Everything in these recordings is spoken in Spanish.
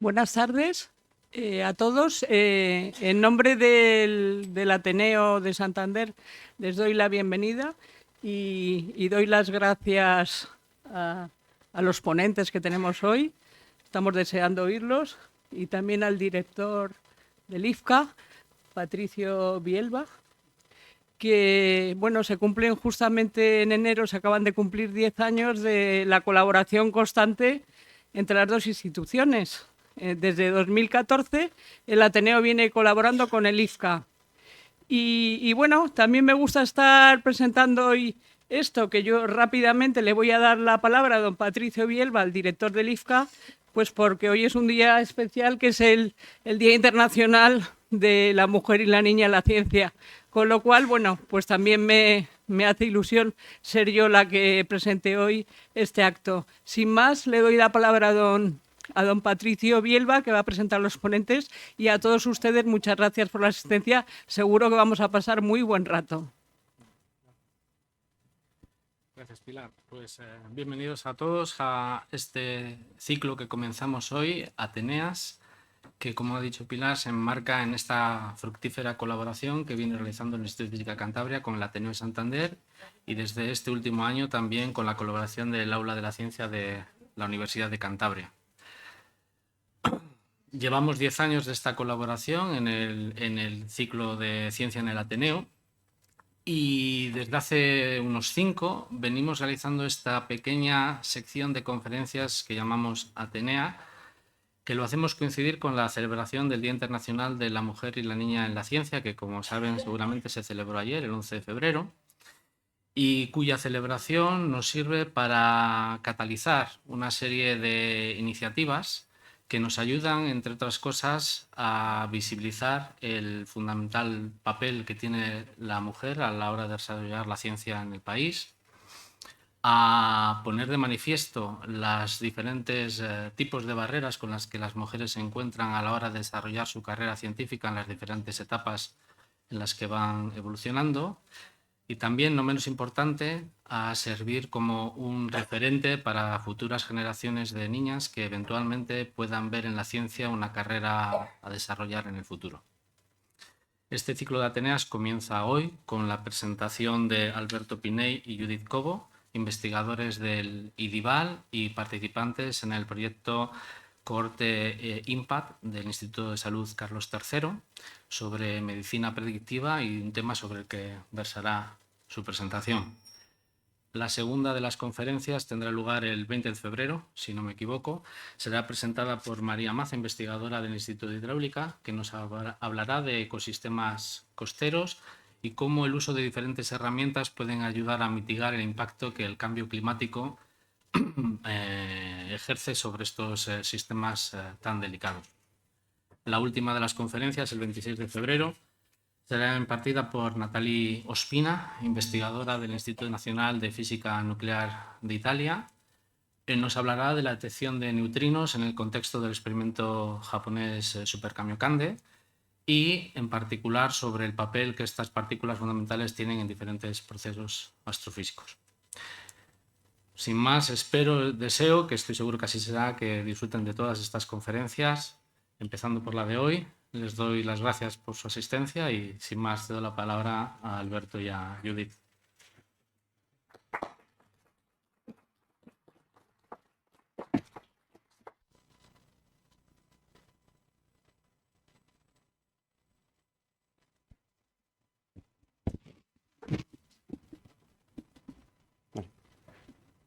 Buenas tardes a todos. En nombre del Ateneo de Santander les doy la bienvenida y doy las gracias a los ponentes que tenemos hoy. Estamos deseando oírlos, y también al director del IFCA, Patricio Bielba, que se cumplen justamente en enero, se acaban de cumplir 10 años de la colaboración constante entre las dos instituciones. Desde 2014 el Ateneo viene colaborando con el IFCA. Y también me gusta estar presentando hoy esto, que yo rápidamente le voy a dar la palabra a don Patricio Bielba, el director del IFCA, pues porque hoy es un día especial, que es el Día Internacional de la Mujer y la Niña en la Ciencia. Con lo cual, pues también me hace ilusión ser yo la que presente hoy este acto. Sin más, le doy la palabra a don Patricio Bielba, que va a presentar a los ponentes, y a todos ustedes muchas gracias por la asistencia. Seguro que vamos a pasar muy buen rato. Gracias, Pilar. Pues bienvenidos a todos a este ciclo que comenzamos hoy, Ateneas, que, como ha dicho Pilar, se enmarca en esta fructífera colaboración que viene realizando el Instituto de Física Cantabria con el Ateneo de Santander, y desde este último año también con la colaboración del Aula de la Ciencia de la Universidad de Cantabria. Llevamos 10 años de esta colaboración en el ciclo de Ciencia en el Ateneo, y desde hace unos 5 venimos realizando esta pequeña sección de conferencias que llamamos Atenea, que lo hacemos coincidir con la celebración del Día Internacional de la Mujer y la Niña en la Ciencia, que, como saben, seguramente se celebró ayer, el 11 de febrero, y cuya celebración nos sirve para catalizar una serie de iniciativas que nos ayudan, entre otras cosas, a visibilizar el fundamental papel que tiene la mujer a la hora de desarrollar la ciencia en el país, a poner de manifiesto los diferentes tipos de barreras con las que las mujeres se encuentran a la hora de desarrollar su carrera científica en las diferentes etapas en las que van evolucionando, y también, no menos importante, a servir como un referente para futuras generaciones de niñas que eventualmente puedan ver en la ciencia una carrera a desarrollar en el futuro. Este ciclo de Ateneas comienza hoy con la presentación de Alberto Piney y Judith Cobo, investigadores del IDIVAL y participantes en el proyecto Cohorte Impact del Instituto de Salud Carlos III, sobre medicina predictiva, y un tema sobre el que versará su presentación. La segunda de las conferencias tendrá lugar el 20 de febrero, si no me equivoco. Será presentada por María Maza, investigadora del Instituto de Hidráulica, que nos hablará de ecosistemas costeros y cómo el uso de diferentes herramientas pueden ayudar a mitigar el impacto que el cambio climático ejerce sobre estos sistemas tan delicados. La última de las conferencias, el 26 de febrero, será impartida por Natalie Ospina, investigadora del Instituto Nacional de Física Nuclear de Italia. Nos hablará de la detección de neutrinos en el contexto del experimento japonés Super Kamiokande, y en particular sobre el papel que estas partículas fundamentales tienen en diferentes procesos astrofísicos. Sin más, deseo, que estoy seguro que así será, que disfruten de todas estas conferencias, empezando por la de hoy. Les doy las gracias por su asistencia y, sin más, cedo la palabra a Alberto y a Judith.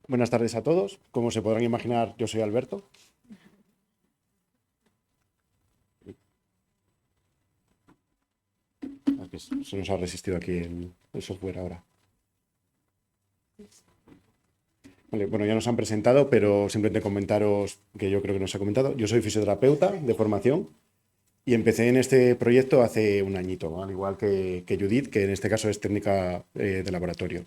Buenas tardes a todos. Como se podrán imaginar, yo soy Alberto. Se nos ha resistido aquí el software ahora. Vale, bueno, ya nos han presentado, pero simplemente comentaros que yo creo que nos ha comentado. Yo soy fisioterapeuta de formación y empecé en este proyecto hace un añito, al igual que Judith, que en este caso es técnica de laboratorio.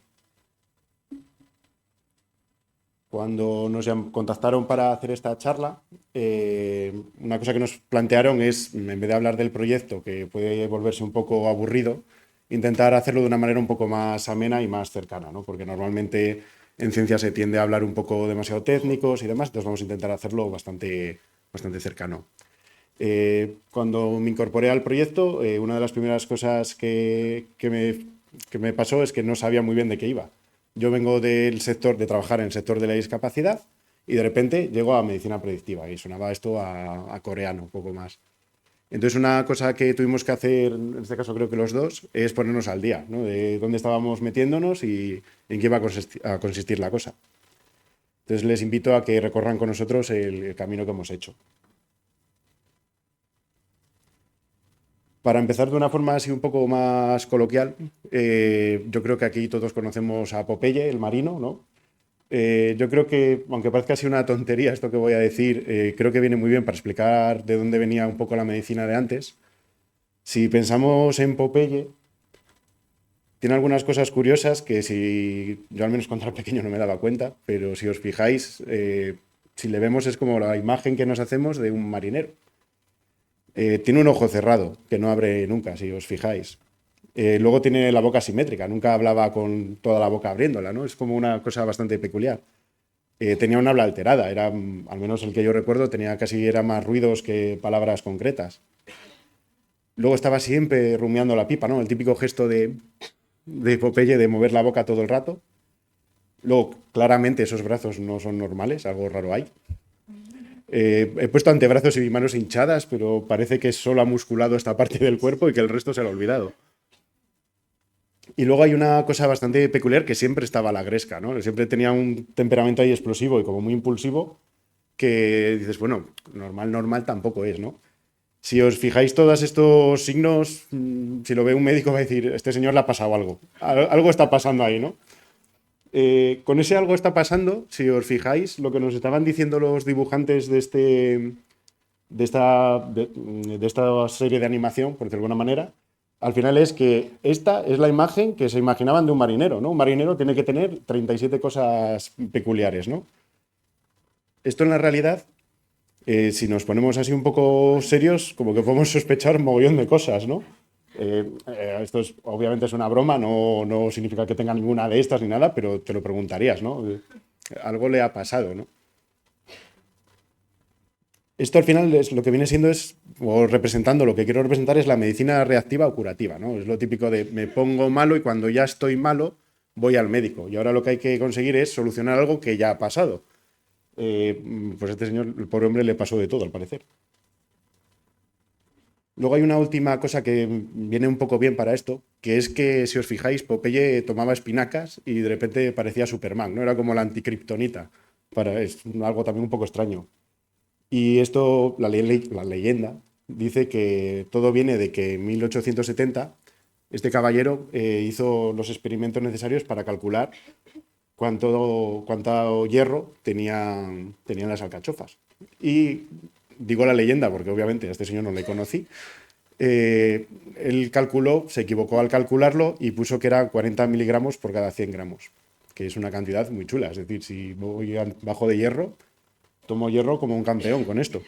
Cuando nos contactaron para hacer esta charla, una cosa que nos plantearon es, en vez de hablar del proyecto, que puede volverse un poco aburrido, intentar hacerlo de una manera un poco más amena y más cercana, ¿no? Porque normalmente en ciencia se tiende a hablar un poco demasiado técnicos y demás, entonces vamos a intentar hacerlo bastante bastante cercano. Cuando me incorporé al proyecto, una de las primeras cosas que me pasó es que no sabía muy bien de qué iba. Yo vengo del sector de trabajar en el sector de la discapacidad y de repente llego a medicina predictiva y sonaba esto a coreano, un poco más. Entonces, una cosa que tuvimos que hacer, en este caso creo que los dos, es ponernos al día, ¿no? De dónde estábamos metiéndonos y en qué iba a consistir la cosa. Entonces, les invito a que recorran con nosotros el camino que hemos hecho. Para empezar de una forma así un poco más coloquial, yo creo que aquí todos conocemos a Popeye, el marino, ¿no? Yo creo que, aunque parezca así una tontería esto que voy a decir, creo que viene muy bien para explicar de dónde venía un poco la medicina de antes. Si pensamos en Popeye, tiene algunas cosas curiosas que si yo al menos cuando era pequeño no me daba cuenta, pero si os fijáis, si le vemos es como la imagen que nos hacemos de un marinero. Tiene un ojo cerrado, que no abre nunca, si os fijáis. Luego tiene la boca simétrica, nunca hablaba con toda la boca abriéndola, ¿no? Es como una cosa bastante peculiar. Tenía un habla alterada, era, al menos el que yo recuerdo, era más ruidos que palabras concretas. Luego estaba siempre rumiando la pipa, ¿no? El típico gesto de Popeye de mover la boca todo el rato. Luego, claramente, esos brazos no son normales, algo raro hay. He puesto antebrazos y manos hinchadas, pero parece que solo ha musculado esta parte del cuerpo y que el resto se lo ha olvidado. Y luego hay una cosa bastante peculiar que siempre estaba la gresca, ¿no? Siempre tenía un temperamento ahí explosivo y como muy impulsivo que dices, bueno, normal tampoco es, ¿no? Si os fijáis todos estos signos, si lo ve un médico va a decir, este señor le ha pasado algo. Algo está pasando ahí, ¿no? Con ese algo está pasando, si os fijáis, lo que nos estaban diciendo los dibujantes de esta serie de animación, por decirlo de alguna manera, al final es que esta es la imagen que se imaginaban de un marinero, ¿no? Un marinero tiene que tener 37 cosas peculiares, ¿no? Esto en la realidad, si nos ponemos así un poco serios, como que podemos sospechar un mogollón de cosas, ¿no? Obviamente es una broma, no significa que tenga ninguna de estas ni nada, pero te lo preguntarías, ¿no? Algo le ha pasado, ¿no? Esto al final es lo que viene siendo o representando, lo que quiero representar es la medicina reactiva o curativa, ¿no? Es lo típico de me pongo malo y cuando ya estoy malo voy al médico. Y ahora lo que hay que conseguir es solucionar algo que ya ha pasado. Pues a este señor, el pobre hombre, le pasó de todo, al parecer. Luego hay una última cosa que viene un poco bien para esto, que es que, si os fijáis, Popeye tomaba espinacas y de repente parecía Superman, ¿no? Era como la anticriptonita. Es algo también un poco extraño. Y esto, la leyenda, dice que todo viene de que en 1870 este caballero hizo los experimentos necesarios para calcular cuánto hierro tenían las alcachofas. Y digo la leyenda porque obviamente a este señor no le conocí. Él se equivocó al calcularlo y puso que era 40 miligramos por cada 100 gramos, que es una cantidad muy chula. Es decir, si voy bajo de hierro, tomo hierro como un campeón con esto.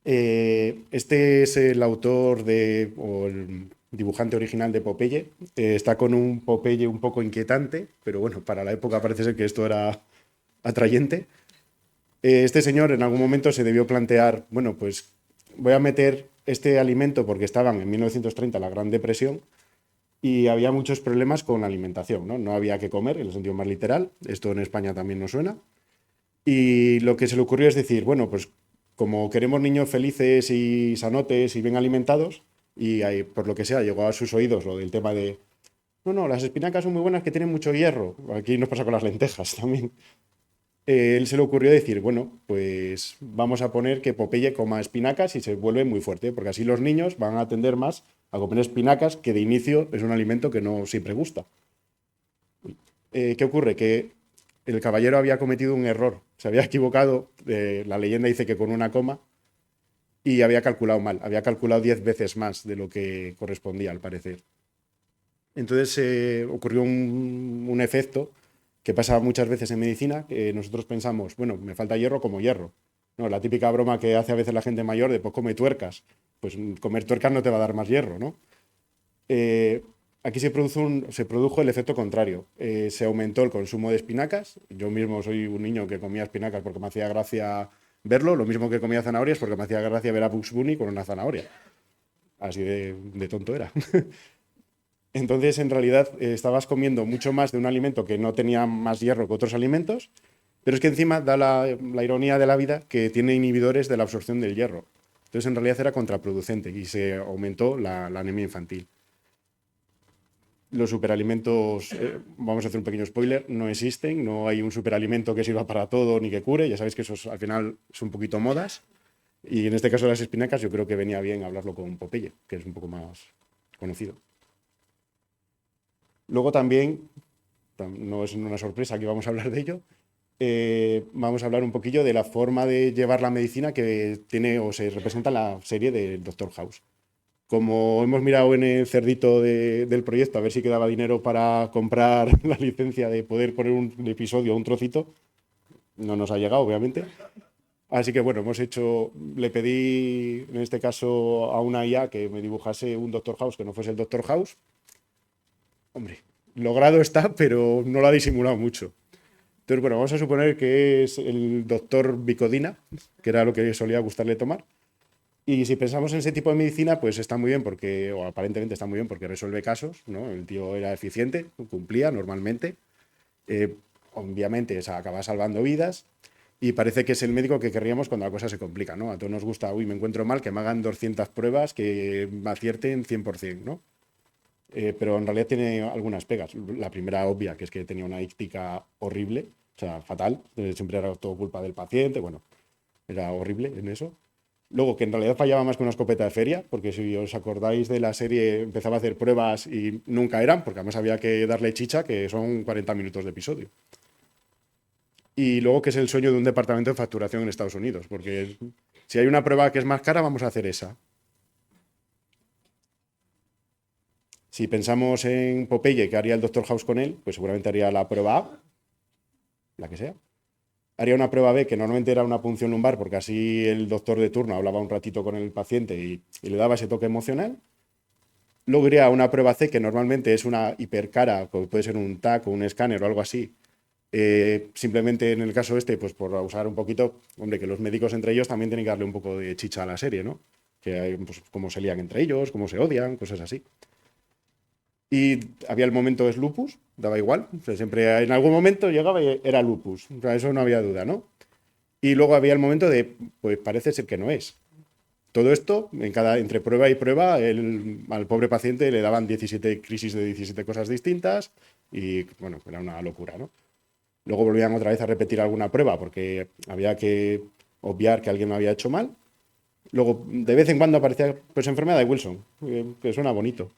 Este es el autor o el dibujante original de Popeye. Está con un Popeye un poco inquietante, pero bueno, para la época parece ser que esto era atrayente. Este señor en algún momento se debió plantear, bueno, pues voy a meter este alimento porque estaban en 1930 la Gran Depresión y había muchos problemas con la alimentación, ¿no? No había que comer, en el sentido más literal. Esto en España también nos suena. Y lo que se le ocurrió es decir, bueno, pues como queremos niños felices y sanotes y bien alimentados, y ahí, por lo que sea, llegó a sus oídos lo del tema de, no, las espinacas son muy buenas que tienen mucho hierro. Aquí nos pasa con las lentejas también. Él se le ocurrió decir, bueno, pues vamos a poner que Popeye coma espinacas y se vuelve muy fuerte, porque así los niños van a tender más a comer espinacas, que de inicio es un alimento que no siempre gusta. ¿Qué ocurre? Que el caballero había cometido un error, se había equivocado, la leyenda dice que con una coma, y había calculado mal, había calculado 10 veces más de lo que correspondía, al parecer. Entonces ocurrió un efecto que pasa muchas veces en medicina, que nosotros pensamos, bueno, me falta hierro como hierro. No, la típica broma que hace a veces la gente mayor de, pues come tuercas. Pues comer tuercas no te va a dar más hierro, ¿no? Aquí se produjo el efecto contrario. Se aumentó el consumo de espinacas. Yo mismo soy un niño que comía espinacas porque me hacía gracia verlo, lo mismo que comía zanahorias, porque me hacía gracia ver a Bugs Bunny con una zanahoria. Así de tonto era. Entonces, en realidad, estabas comiendo mucho más de un alimento que no tenía más hierro que otros alimentos, pero es que encima da la ironía de la vida que tiene inhibidores de la absorción del hierro. Entonces, en realidad era contraproducente y se aumentó la anemia infantil. Los superalimentos, vamos a hacer un pequeño spoiler, no existen, no hay un superalimento que sirva para todo ni que cure, ya sabéis que eso al final es un poquito modas, y en este caso de las espinacas yo creo que venía bien hablarlo con Popeye, que es un poco más conocido. Luego también, no es una sorpresa que vamos a hablar de ello, vamos a hablar un poquillo de la forma de llevar la medicina que tiene o se representa en la serie del Doctor House. Como hemos mirado en el cerdito del proyecto a ver si quedaba dinero para comprar la licencia de poder poner un episodio o un trocito, no nos ha llegado, obviamente. Así que bueno, le pedí en este caso a una IA que me dibujase un Doctor House que no fuese el Doctor House. Hombre, logrado está, pero no lo ha disimulado mucho. Entonces, bueno, vamos a suponer que es el Doctor Bicodina, que era lo que solía gustarle tomar. Y si pensamos en ese tipo de medicina, pues está muy bien porque, o aparentemente está muy bien porque resuelve casos, ¿no? El tío era eficiente, cumplía normalmente. Obviamente, acaba salvando vidas y parece que es el médico que querríamos cuando la cosa se complica, ¿no? A todos nos gusta, uy, me encuentro mal, que me hagan 200 pruebas que me acierten 100%, ¿no? Pero en realidad tiene algunas pegas. La primera obvia, que es que tenía una íctica horrible, o sea, fatal. Siempre era todo culpa del paciente, bueno, era horrible en eso. Luego, que en realidad fallaba más que una escopeta de feria, porque si os acordáis de la serie, empezaba a hacer pruebas y nunca eran, porque además había que darle chicha, que son 40 minutos de episodio. Y luego, que es el sueño de un departamento de facturación en Estados Unidos, porque si hay una prueba que es más cara, vamos a hacer esa. Si pensamos en Popeye, que haría el Doctor House con él, pues seguramente haría la prueba A, la que sea. Haría una prueba B, que normalmente era una punción lumbar, porque así el doctor de turno hablaba un ratito con el paciente y le daba ese toque emocional. Luego iría a una prueba C, que normalmente es una hipercara, que puede ser un TAC o un escáner o algo así. Simplemente en el caso este, pues por usar un poquito, hombre, que los médicos entre ellos también tienen que darle un poco de chicha a la serie, ¿no? Que hay, pues, cómo se lían entre ellos, cómo se odian, cosas así. Y había el momento es lupus, daba igual, o sea, siempre en algún momento llegaba y era lupus, o sea, eso no había duda, ¿no? Y luego había el momento de, pues parece ser que no es. Todo esto, entre prueba y prueba, al pobre paciente le daban 17 crisis de 17 cosas distintas y, bueno, era una locura, ¿no? Luego volvían otra vez a repetir alguna prueba porque había que obviar que alguien lo había hecho mal. Luego, de vez en cuando aparecía, pues, enfermedad de Wilson, que suena bonito.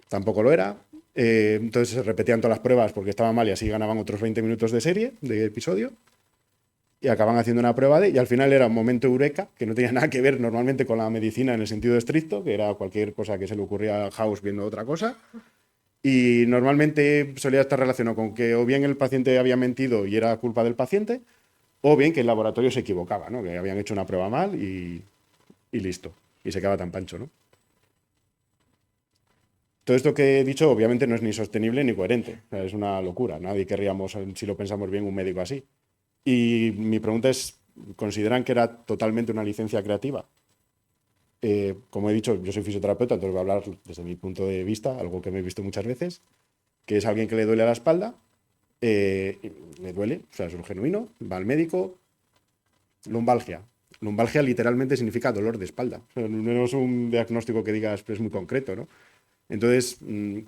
Tampoco lo era. Entonces se repetían todas las pruebas porque estaba mal y así ganaban otros 20 minutos de serie, de episodio. Y acaban haciendo una prueba y al final era un momento eureka, que no tenía nada que ver normalmente con la medicina en el sentido estricto, que era cualquier cosa que se le ocurría a House viendo otra cosa. Y normalmente solía estar relacionado con que o bien el paciente había mentido y era culpa del paciente, o bien que el laboratorio se equivocaba, ¿no? Que habían hecho una prueba mal y listo. Y se quedaba tan pancho, ¿no? Todo esto que he dicho obviamente no es ni sostenible ni coherente. O sea, es una locura. Nadie querríamos, si lo pensamos bien, un médico así. Y mi pregunta es, ¿consideran que era totalmente una licencia creativa? Como he dicho, yo soy fisioterapeuta, entonces voy a hablar desde mi punto de vista, algo que me he visto muchas veces, que es alguien que le duele a la espalda, le duele, o sea, es un genuino, va al médico, lumbalgia. Lumbalgia literalmente significa dolor de espalda. O sea, no es un diagnóstico que digas, pues es muy concreto, ¿no? Entonces,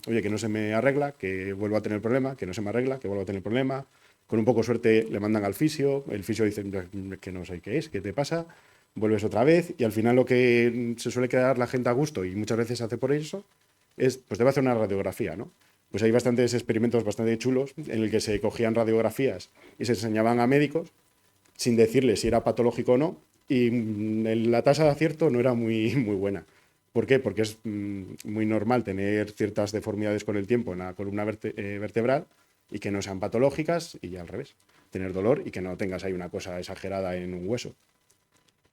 oye, que no se me arregla, que vuelvo a tener problema, que no se me arregla, que vuelvo a tener problema. Con un poco de suerte le mandan al fisio, el fisio dice que no sé qué es, qué te pasa, vuelves otra vez y al final lo que se suele quedar la gente a gusto y muchas veces se hace por eso es, pues debe hacer una radiografía, ¿no? Pues hay bastantes experimentos bastante chulos en el que se cogían radiografías y se enseñaban a médicos sin decirles si era patológico o no y la tasa de acierto no era muy buena. ¿Por qué? Porque es muy normal tener ciertas deformidades con el tiempo en la columna vertebral y que no sean patológicas y al revés, tener dolor y que no tengas ahí una cosa exagerada en un hueso.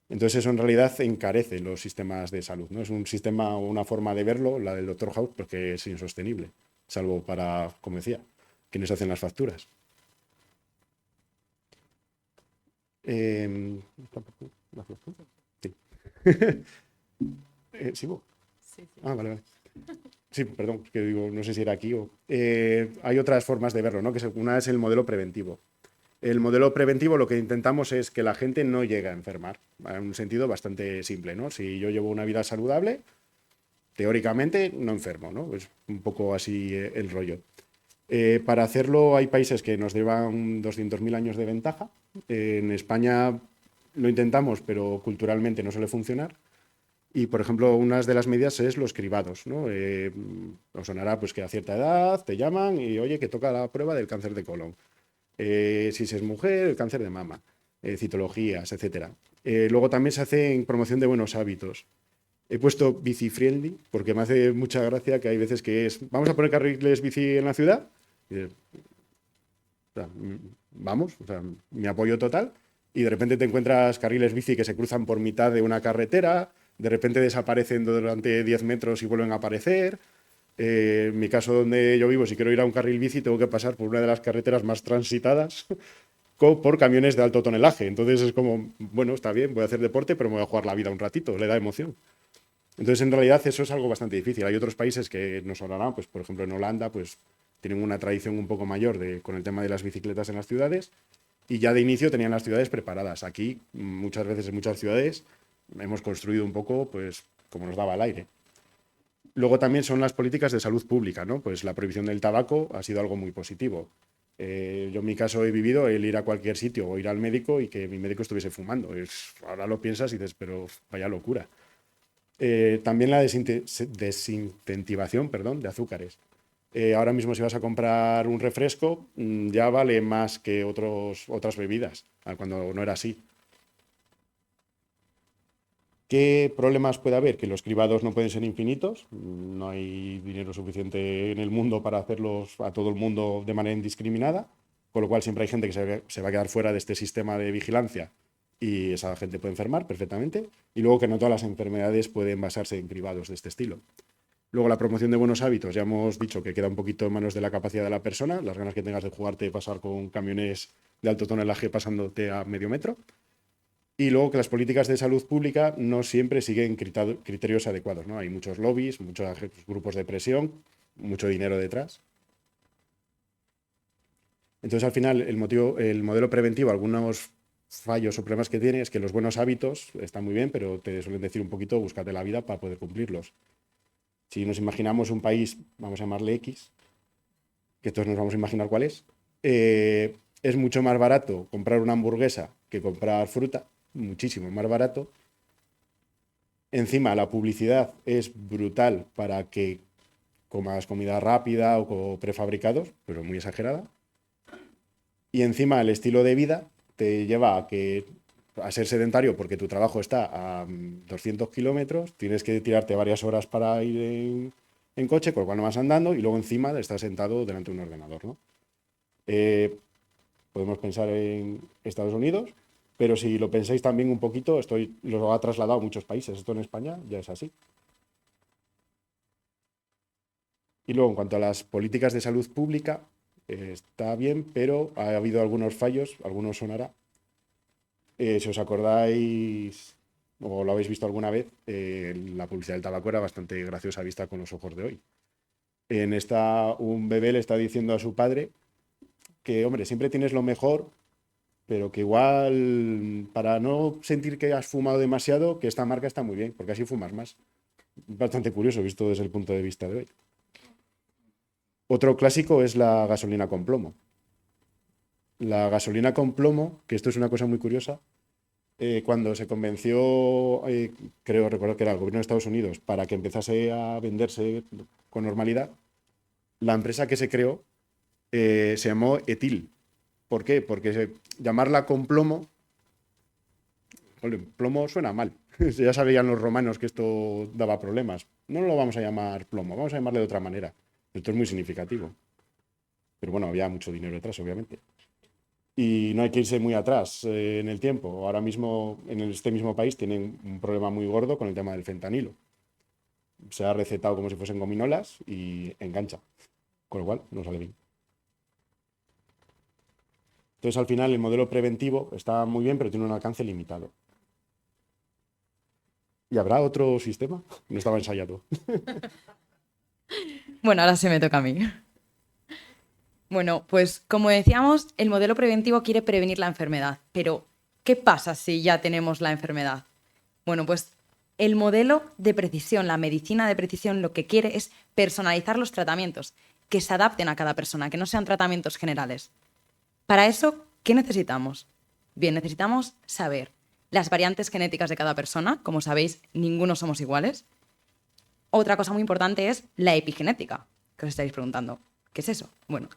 Entonces eso en realidad encarece los sistemas de salud, ¿no? Es un sistema, una forma de verlo, la del Dr. House, porque es insostenible, salvo para, como decía, quienes hacen las facturas. Tampoco, gracias. Sí. ¿Sigo? Sí, sí. Ah, vale, vale. Sí, perdón, es que digo, no sé si era aquí o... hay otras formas de verlo, ¿no? Una es el modelo preventivo. El modelo preventivo lo que intentamos es que la gente no llegue a enfermar, en un sentido bastante simple, ¿no? Si yo llevo una vida saludable, teóricamente no enfermo, ¿no? Es un poco así el rollo. Para hacerlo hay países que nos llevan 200.000 años de ventaja. En España lo intentamos, pero culturalmente no suele funcionar. Y, por ejemplo, una de las medidas es los cribados, ¿no? Os sonará pues, que a cierta edad te llaman y, oye, que toca la prueba del cáncer de colon. Si se es mujer, el cáncer de mama, citologías, etcétera. Luego también se hace en promoción de buenos hábitos. He puesto bici friendly porque me hace mucha gracia que hay veces que es, vamos a poner carriles bici en la ciudad. O sea, vamos, o sea, mi apoyo total. Y de repente te encuentras carriles bici que se cruzan por mitad de una carretera, de repente desaparecen durante 10 metros y vuelven a aparecer. En mi caso, donde yo vivo, si quiero ir a un carril bici, tengo que pasar por una de las carreteras más transitadas por camiones de alto tonelaje. Entonces es como, bueno, está bien, voy a hacer deporte, pero me voy a jugar la vida un ratito, le da emoción. Entonces, en realidad, eso es algo bastante difícil. Hay otros países que nos sonarán, pues, por ejemplo, en Holanda, pues, tienen una tradición un poco mayor con el tema de las bicicletas en las ciudades y ya de inicio tenían las ciudades preparadas. Aquí, muchas veces en muchas ciudades, hemos construido un poco, pues, como nos daba el aire. Luego también son las políticas de salud pública, ¿no? Pues la prohibición del tabaco ha sido algo muy positivo. Yo en mi caso he vivido el ir a cualquier sitio o ir al médico y que mi médico estuviese fumando. Ahora lo piensas y dices, pero vaya locura. También la desincentivación, perdón, de azúcares. Ahora mismo si vas a comprar un refresco, ya vale más que otras bebidas, cuando no era así. ¿Qué problemas puede haber? Que los cribados no pueden ser infinitos, no hay dinero suficiente en el mundo para hacerlos a todo el mundo de manera indiscriminada, con lo cual siempre hay gente que se va a quedar fuera de este sistema de vigilancia y esa gente puede enfermar perfectamente. Y luego que no todas las enfermedades pueden basarse en cribados de este estilo. Luego la promoción de buenos hábitos, ya hemos dicho que queda un poquito en manos de la capacidad de la persona, las ganas que tengas de jugarte, pasar con camiones de alto tonelaje pasándote a medio metro. Y luego que las políticas de salud pública no siempre siguen criterios adecuados, ¿no? Hay muchos lobbies, muchos grupos de presión, mucho dinero detrás. Entonces, al final, el modelo preventivo, algunos fallos o problemas que tiene es que los buenos hábitos están muy bien, pero te suelen decir un poquito, búscate la vida para poder cumplirlos. Si nos imaginamos un país, vamos a llamarle X, que todos nos vamos a imaginar cuál es mucho más barato comprar una hamburguesa que comprar fruta, muchísimo más barato. Encima, la publicidad es brutal para que comas comida rápida o prefabricados, pero muy exagerada. Y encima, el estilo de vida te lleva a ser sedentario porque tu trabajo está a 200 kilómetros, tienes que tirarte varias horas para ir en coche, con lo cual no vas andando y luego encima estás sentado delante de un ordenador, ¿no? Podemos pensar en Estados Unidos, pero si lo pensáis también un poquito, lo ha trasladado a muchos países. Esto en España ya es así. Y luego, en cuanto a las políticas de salud pública, está bien, pero ha habido algunos fallos, algunos sonará. Si os acordáis o lo habéis visto alguna vez, la publicidad del tabaco era bastante graciosa vista con los ojos de hoy. En esta, un bebé le está diciendo a su padre que, hombre, siempre tienes lo mejor, pero que igual, para no sentir que has fumado demasiado, que esta marca está muy bien, porque así fumas más. Bastante curioso visto desde el punto de vista de hoy. Otro clásico es la gasolina con plomo. La gasolina con plomo, que esto es una cosa muy curiosa, cuando se convenció, creo recordar que era el gobierno de Estados Unidos, para que empezase a venderse con normalidad, la empresa que se creó se llamó Etil. ¿Por qué? Porque llamarla con plomo, plomo suena mal. Ya sabían los romanos que esto daba problemas. No lo vamos a llamar plomo, vamos a llamarle de otra manera. Esto es muy significativo. Pero bueno, había mucho dinero detrás, obviamente. Y no hay que irse muy atrás en el tiempo. Ahora mismo, en este mismo país, tienen un problema muy gordo con el tema del fentanilo. Se ha recetado como si fuesen gominolas y engancha. Con lo cual, no sale bien. Entonces, al final, el modelo preventivo está muy bien, pero tiene un alcance limitado. ¿Y habrá otro sistema? No estaba ensayado. Bueno, ahora se me toca a mí. Bueno, pues como decíamos, el modelo preventivo quiere prevenir la enfermedad. Pero, ¿qué pasa si ya tenemos la enfermedad? Bueno, pues el modelo de precisión, la medicina de precisión, lo que quiere es personalizar los tratamientos, que se adapten a cada persona, que no sean tratamientos generales. Para eso, ¿qué necesitamos? Bien, necesitamos saber las variantes genéticas de cada persona. Como sabéis, ninguno somos iguales. Otra cosa muy importante es la epigenética, que os estáis preguntando. ¿Qué es eso? Bueno,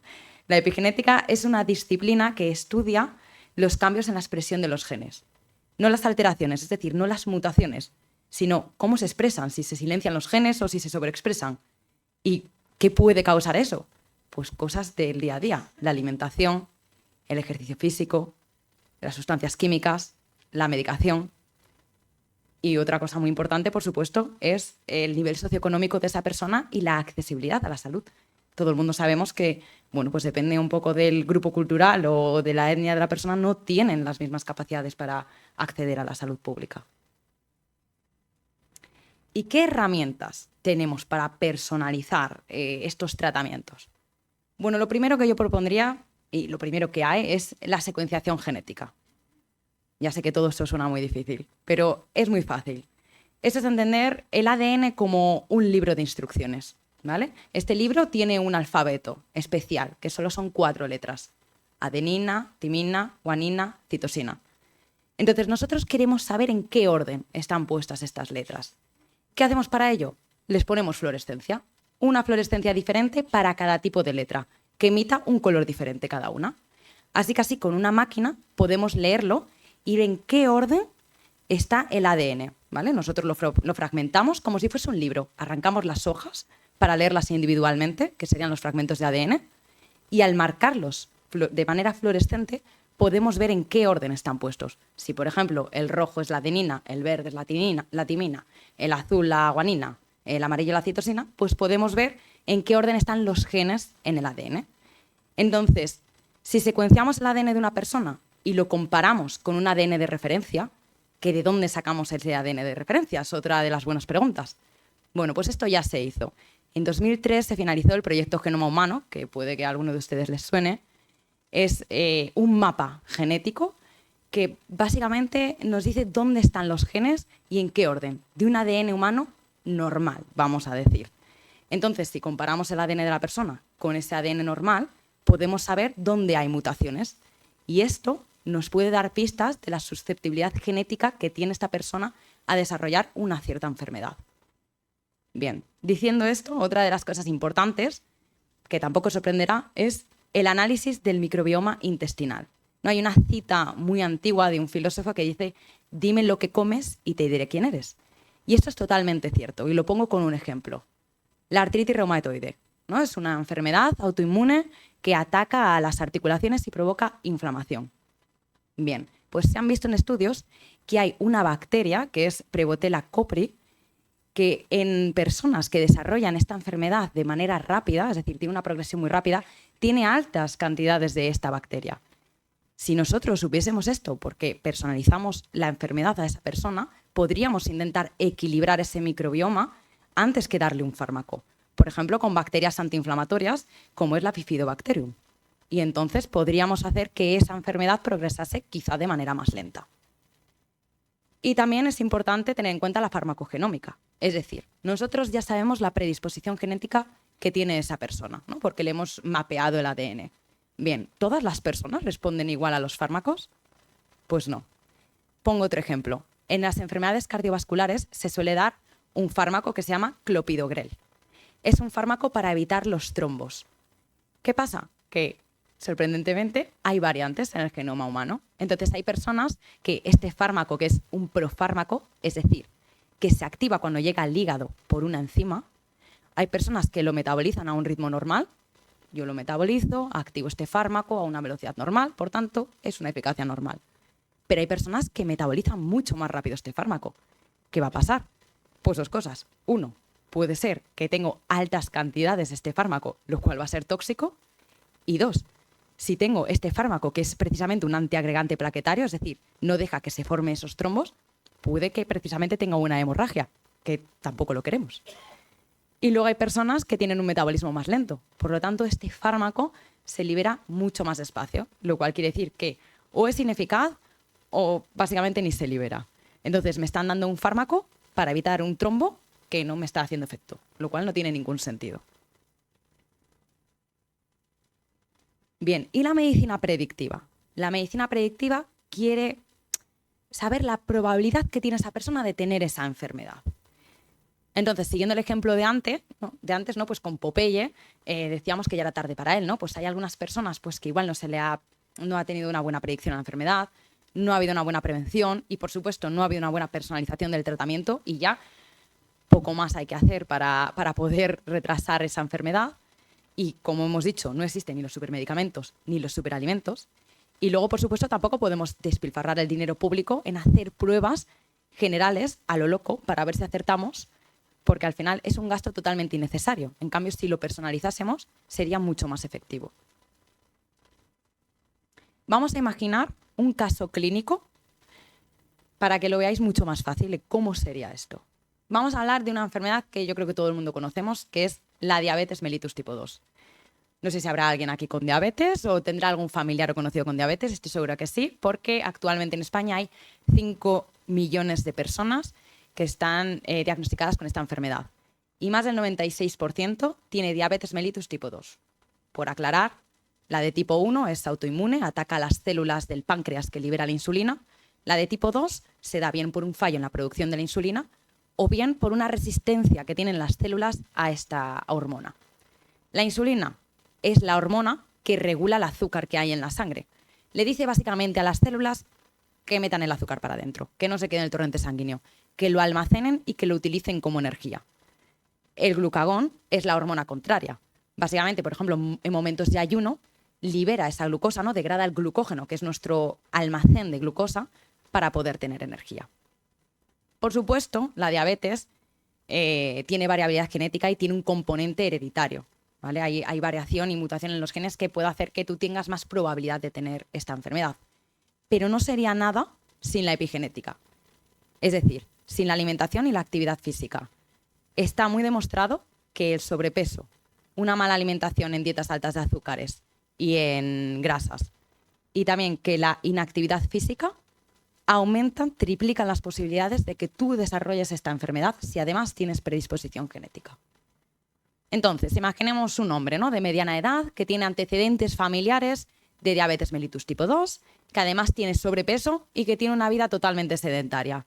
la epigenética es una disciplina que estudia los cambios en la expresión de los genes. No las alteraciones, es decir, no las mutaciones, sino cómo se expresan, si se silencian los genes o si se sobreexpresan. ¿Y qué puede causar eso? Pues cosas del día a día, la alimentación, el ejercicio físico, las sustancias químicas, la medicación. Y otra cosa muy importante, por supuesto, es el nivel socioeconómico de esa persona y la accesibilidad a la salud. Todo el mundo sabemos que, bueno, pues depende un poco del grupo cultural o de la etnia de la persona, no tienen las mismas capacidades para acceder a la salud pública. ¿Y qué herramientas tenemos para personalizar estos tratamientos? Bueno, lo primero que yo propondría, y lo primero que hay, es la secuenciación genética. Ya sé que todo esto suena muy difícil, pero es muy fácil. Esto es entender el ADN como un libro de instrucciones, ¿vale? Este libro tiene un alfabeto especial, que solo son 4 letras. Adenina, timina, guanina, citosina. Entonces, nosotros queremos saber en qué orden están puestas estas letras. ¿Qué hacemos para ello? Les ponemos fluorescencia. Una fluorescencia diferente para cada tipo de letra, que emita un color diferente cada una. Así que así, con una máquina, podemos leerlo y ver en qué orden está el ADN, ¿vale? Nosotros lo fragmentamos como si fuese un libro. Arrancamos las hojas para leerlas individualmente, que serían los fragmentos de ADN, y al marcarlos de manera fluorescente podemos ver en qué orden están puestos. Si, por ejemplo, el rojo es la adenina, el verde es la timina, el azul la guanina, el amarillo la citosina, pues podemos ver en qué orden están los genes en el ADN. Entonces, si secuenciamos el ADN de una persona y lo comparamos con un ADN de referencia, que ¿de dónde sacamos ese ADN de referencia? Es otra de las buenas preguntas. Bueno, pues esto ya se hizo. En 2003 se finalizó el proyecto Genoma Humano, que puede que a alguno de ustedes les suene. Es un mapa genético que básicamente nos dice dónde están los genes y en qué orden, de un ADN humano normal, vamos a decir. Entonces, si comparamos el ADN de la persona con ese ADN normal, podemos saber dónde hay mutaciones. Y esto nos puede dar pistas de la susceptibilidad genética que tiene esta persona a desarrollar una cierta enfermedad. Bien, diciendo esto, otra de las cosas importantes, que tampoco sorprenderá, es el análisis del microbioma intestinal. ¿No? Hay una cita muy antigua de un filósofo que dice: dime lo que comes y te diré quién eres. Y esto es totalmente cierto, y lo pongo con un ejemplo. La artritis reumatoide, ¿no? Es una enfermedad autoinmune que ataca a las articulaciones y provoca inflamación. Bien, pues se han visto en estudios que hay una bacteria, que es Prevotella copri, que en personas que desarrollan esta enfermedad de manera rápida, es decir, tiene una progresión muy rápida, tiene altas cantidades de esta bacteria. Si nosotros supiésemos esto, porque personalizamos la enfermedad a esa persona, podríamos intentar equilibrar ese microbioma antes que darle un fármaco. Por ejemplo, con bacterias antiinflamatorias, como es la Bifidobacterium. Y entonces podríamos hacer que esa enfermedad progresase quizá de manera más lenta. Y también es importante tener en cuenta la farmacogenómica. Es decir, nosotros ya sabemos la predisposición genética que tiene esa persona, ¿no? Porque le hemos mapeado el ADN. Bien, ¿todas las personas responden igual a los fármacos? Pues no. Pongo otro ejemplo. En las enfermedades cardiovasculares se suele dar un fármaco que se llama clopidogrel. Es un fármaco para evitar los trombos. ¿Qué pasa? Que, sorprendentemente, hay variantes en el genoma humano. Entonces hay personas que este fármaco, que es un profármaco, es decir, que se activa cuando llega al hígado por una enzima, hay personas que lo metabolizan a un ritmo normal. Yo lo metabolizo, activo este fármaco a una velocidad normal, por tanto, es una eficacia normal. Pero hay personas que metabolizan mucho más rápido este fármaco. ¿Qué va a pasar? Pues 2 cosas. 1, puede ser que tengo altas cantidades de este fármaco, lo cual va a ser tóxico. Y 2, si tengo este fármaco que es precisamente un antiagregante plaquetario, es decir, no deja que se formen esos trombos, puede que precisamente tenga una hemorragia, que tampoco lo queremos. Y luego hay personas que tienen un metabolismo más lento. Por lo tanto, este fármaco se libera mucho más despacio, lo cual quiere decir que o es ineficaz o básicamente ni se libera. Entonces, me están dando un fármaco para evitar un trombo que no me está haciendo efecto, lo cual no tiene ningún sentido. Bien, ¿y la medicina predictiva? La medicina predictiva quiere saber la probabilidad que tiene esa persona de tener esa enfermedad. Entonces, siguiendo el ejemplo de antes, ¿no? Pues con Popeye decíamos que ya era tarde para él, ¿no? Pues hay algunas personas pues, que igual no ha tenido una buena predicción a la enfermedad, no ha habido una buena prevención y, por supuesto, no ha habido una buena personalización del tratamiento y ya poco más hay que hacer para poder retrasar esa enfermedad. Y, como hemos dicho, no existen ni los supermedicamentos ni los superalimentos. Y luego, por supuesto, tampoco podemos despilfarrar el dinero público en hacer pruebas generales a lo loco para ver si acertamos, porque al final es un gasto totalmente innecesario. En cambio, si lo personalizásemos, sería mucho más efectivo. Vamos a imaginar un caso clínico para que lo veáis mucho más fácil de cómo sería esto. Vamos a hablar de una enfermedad que yo creo que todo el mundo conocemos, que es la diabetes mellitus tipo 2. No sé si habrá alguien aquí con diabetes o tendrá algún familiar o conocido con diabetes, estoy segura que sí, porque actualmente en España hay 5 millones de personas que están diagnosticadas con esta enfermedad. Y más del 96% tiene diabetes mellitus tipo 2. Por aclarar, la de tipo 1 es autoinmune, ataca las células del páncreas que libera la insulina. La de tipo 2 se da bien por un fallo en la producción de la insulina o bien por una resistencia que tienen las células a esta hormona. La insulina es la hormona que regula el azúcar que hay en la sangre. Le dice básicamente a las células que metan el azúcar para adentro, que no se quede en el torrente sanguíneo, que lo almacenen y que lo utilicen como energía. El glucagón es la hormona contraria. Básicamente, por ejemplo, en momentos de ayuno, libera esa glucosa, ¿no? Degrada el glucógeno, que es nuestro almacén de glucosa, para poder tener energía. Por supuesto, la diabetes tiene variabilidad genética y tiene un componente hereditario, ¿vale? Hay variación y mutación en los genes que puede hacer que tú tengas más probabilidad de tener esta enfermedad. Pero no sería nada sin la epigenética. Es decir, sin la alimentación y la actividad física. Está muy demostrado que el sobrepeso, una mala alimentación en dietas altas de azúcares y en grasas, y también que la inactividad física aumentan, triplican las posibilidades de que tú desarrolles esta enfermedad si además tienes predisposición genética. Entonces, imaginemos un hombre, ¿no?, de mediana edad que tiene antecedentes familiares de diabetes mellitus tipo 2, que además tiene sobrepeso y que tiene una vida totalmente sedentaria.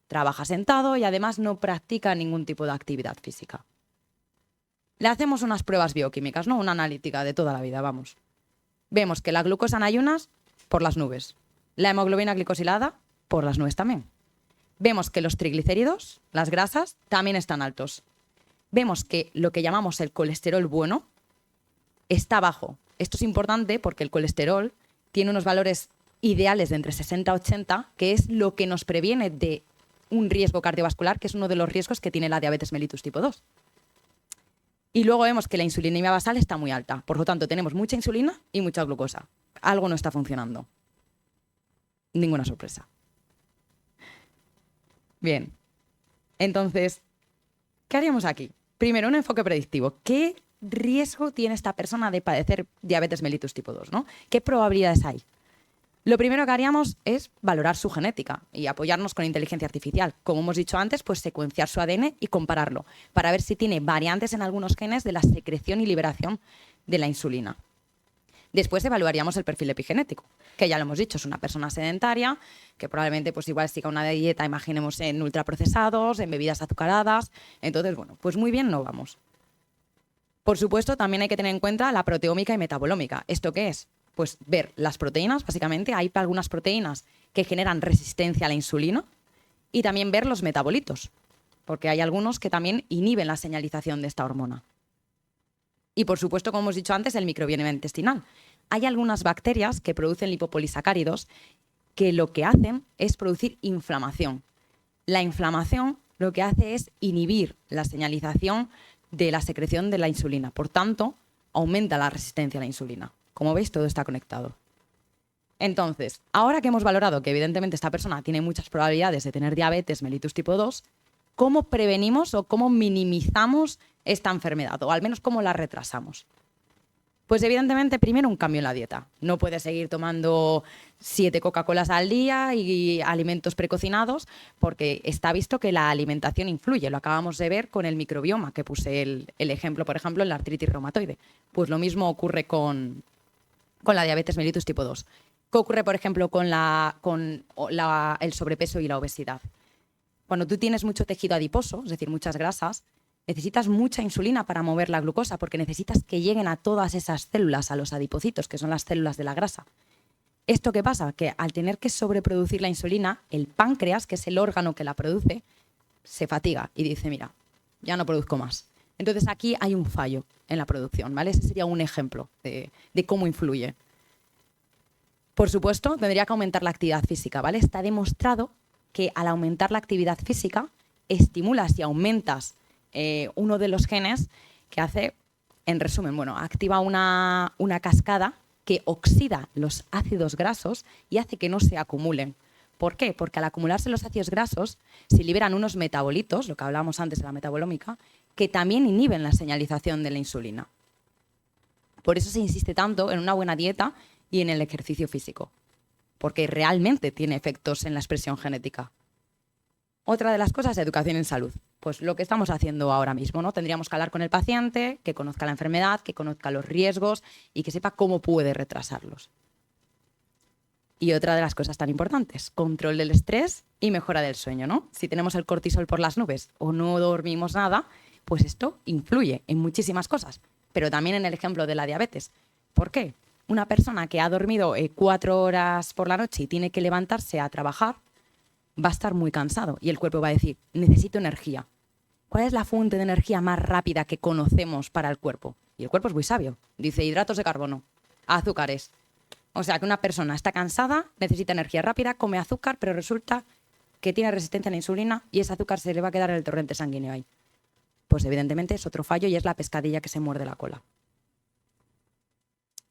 Trabaja sentado y además no practica ningún tipo de actividad física. Le hacemos unas pruebas bioquímicas, ¿no?, una analítica de toda la vida, vamos. Vemos que la glucosa en ayunas, por las nubes. La hemoglobina glicosilada, por las nubes también. Vemos que los triglicéridos, las grasas, también están altos. Vemos que lo que llamamos el colesterol bueno está bajo. Esto es importante porque el colesterol tiene unos valores ideales de entre 60 y 80, que es lo que nos previene de un riesgo cardiovascular, que es uno de los riesgos que tiene la diabetes mellitus tipo 2. Y luego vemos que la insulinemia basal está muy alta. Por lo tanto, tenemos mucha insulina y mucha glucosa. Algo no está funcionando. Ninguna sorpresa. Bien. Entonces, ¿qué haríamos aquí? Primero, un enfoque predictivo. ¿Qué riesgo tiene esta persona de padecer diabetes mellitus tipo 2, ¿no? ¿Qué probabilidades hay? Lo primero que haríamos es valorar su genética y apoyarnos con inteligencia artificial. Como hemos dicho antes, pues secuenciar su ADN y compararlo para ver si tiene variantes en algunos genes de la secreción y liberación de la insulina. Después evaluaríamos el perfil epigenético, que ya lo hemos dicho, es una persona sedentaria, que probablemente pues igual siga una dieta, imaginemos, en ultraprocesados, en bebidas azucaradas. Entonces, bueno, pues muy bien no vamos. Por supuesto, también hay que tener en cuenta la proteómica y metabolómica. ¿Esto qué es? Pues ver las proteínas, básicamente. Hay algunas proteínas que generan resistencia a la insulina y también ver los metabolitos, porque hay algunos que también inhiben la señalización de esta hormona. Y, por supuesto, como hemos dicho antes, el microbioma intestinal. Hay algunas bacterias que producen lipopolisacáridos que lo que hacen es producir inflamación. La inflamación lo que hace es inhibir la señalización de la secreción de la insulina. Por tanto, aumenta la resistencia a la insulina. Como veis, todo está conectado. Entonces, ahora que hemos valorado que evidentemente esta persona tiene muchas probabilidades de tener diabetes mellitus tipo 2, ¿cómo prevenimos o cómo minimizamos esta enfermedad? O al menos cómo la retrasamos. Pues evidentemente primero un cambio en la dieta. No puedes seguir tomando 7 Coca-Colas al día y alimentos precocinados porque está visto que la alimentación influye. Lo acabamos de ver con el microbioma, que puse el ejemplo, por ejemplo, en la artritis reumatoide. Pues lo mismo ocurre con la diabetes mellitus tipo 2. ¿Qué ocurre, por ejemplo, con el sobrepeso y la obesidad? Cuando tú tienes mucho tejido adiposo, es decir, muchas grasas, necesitas mucha insulina para mover la glucosa porque necesitas que lleguen a todas esas células, a los adipocitos, que son las células de la grasa. ¿Esto qué pasa? Que al tener que sobreproducir la insulina, el páncreas, que es el órgano que la produce, se fatiga y dice, mira, ya no produzco más. Entonces aquí hay un fallo en la producción, ¿vale? Ese sería un ejemplo de cómo influye. Por supuesto, tendría que aumentar la actividad física, ¿vale? Está demostrado que al aumentar la actividad física, estimulas y aumentas uno de los genes que hace, en resumen, bueno, activa una cascada que oxida los ácidos grasos y hace que no se acumulen. ¿Por qué? Porque al acumularse los ácidos grasos se liberan unos metabolitos, lo que hablábamos antes de la metabolómica, que también inhiben la señalización de la insulina. Por eso se insiste tanto en una buena dieta y en el ejercicio físico, porque realmente tiene efectos en la expresión genética. Otra de las cosas, educación en salud. Pues lo que estamos haciendo ahora mismo, ¿no? Tendríamos que hablar con el paciente, que conozca la enfermedad, que conozca los riesgos y que sepa cómo puede retrasarlos. Y otra de las cosas tan importantes, control del estrés y mejora del sueño, ¿no? Si tenemos el cortisol por las nubes o no dormimos nada, pues esto influye en muchísimas cosas, pero también en el ejemplo de la diabetes. ¿Por qué? Una persona que ha dormido 4 horas por la noche y tiene que levantarse a trabajar, va a estar muy cansado y el cuerpo va a decir, necesito energía. ¿Cuál es la fuente de energía más rápida que conocemos para el cuerpo? Y el cuerpo es muy sabio. Dice hidratos de carbono, azúcares. O sea que una persona está cansada, necesita energía rápida, come azúcar, pero resulta que tiene resistencia a la insulina y ese azúcar se le va a quedar en el torrente sanguíneo ahí. Pues evidentemente es otro fallo y es la pescadilla que se muerde la cola.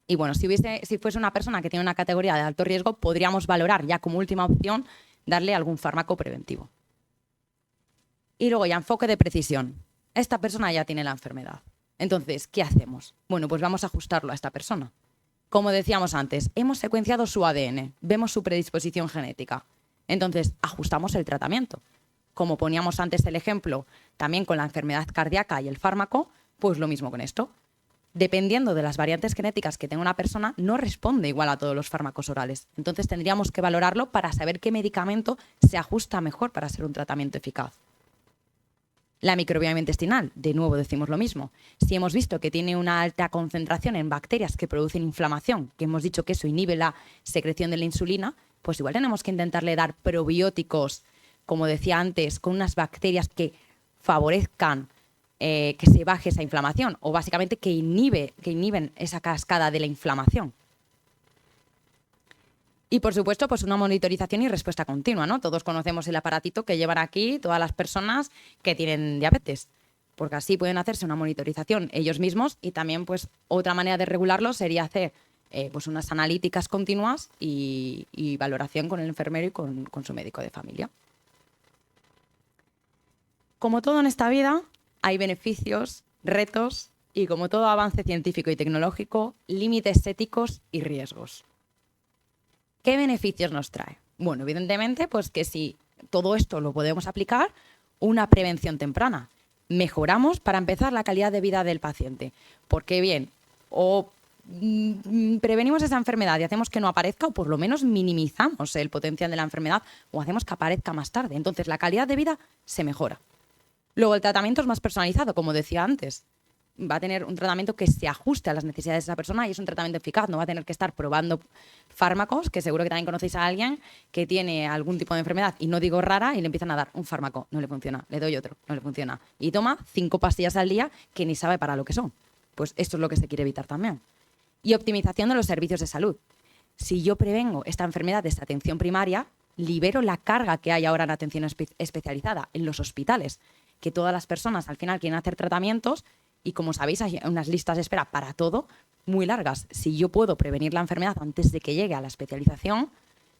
Y bueno, si fuese una persona que tiene una categoría de alto riesgo, podríamos valorar ya como última opción darle algún fármaco preventivo. Y luego ya enfoque de precisión. Esta persona ya tiene la enfermedad. Entonces, ¿qué hacemos? Bueno, pues vamos a ajustarlo a esta persona. Como decíamos antes, hemos secuenciado su ADN, vemos su predisposición genética. Entonces, ajustamos el tratamiento. Como poníamos antes el ejemplo, también con la enfermedad cardíaca y el fármaco, pues lo mismo con esto. Dependiendo de las variantes genéticas que tenga una persona, no responde igual a todos los fármacos orales. Entonces tendríamos que valorarlo para saber qué medicamento se ajusta mejor para ser un tratamiento eficaz. La microbioma intestinal, de nuevo decimos lo mismo. Si hemos visto que tiene una alta concentración en bacterias que producen inflamación, que hemos dicho que eso inhibe la secreción de la insulina, pues igual tenemos que intentarle dar probióticos, como decía antes, con unas bacterias que favorezcan que se baje esa inflamación o básicamente que inhiben esa cascada de la inflamación. Y por supuesto, pues una monitorización y respuesta continua, ¿no? Todos conocemos el aparatito que llevan aquí todas las personas que tienen diabetes, porque así pueden hacerse una monitorización ellos mismos y también pues otra manera de regularlo sería hacer pues unas analíticas continuas y valoración con el enfermero y con su médico de familia. Como todo en esta vida, hay beneficios, retos y, como todo avance científico y tecnológico, límites éticos y riesgos. ¿Qué beneficios nos trae? Bueno, evidentemente, pues que si todo esto lo podemos aplicar, una prevención temprana. Mejoramos, para empezar, la calidad de vida del paciente. Porque bien, o prevenimos esa enfermedad y hacemos que no aparezca, o por lo menos minimizamos el potencial de la enfermedad, o hacemos que aparezca más tarde. Entonces, la calidad de vida se mejora. Luego, el tratamiento es más personalizado, como decía antes. Va a tener un tratamiento que se ajuste a las necesidades de esa persona y es un tratamiento eficaz. No va a tener que estar probando fármacos, que seguro que también conocéis a alguien que tiene algún tipo de enfermedad, y no digo rara, y le empiezan a dar un fármaco. No le funciona. Le doy otro. No le funciona. Y toma 5 pastillas al día que ni sabe para lo que son. Pues esto es lo que se quiere evitar también. Y optimización de los servicios de salud. Si yo prevengo esta enfermedad desde atención primaria, libero la carga que hay ahora en atención especializada, en los hospitales, que todas las personas al final quieren hacer tratamientos Y como sabéis, hay unas listas de espera para todo muy largas. Si yo puedo prevenir la enfermedad antes de que llegue a la especialización,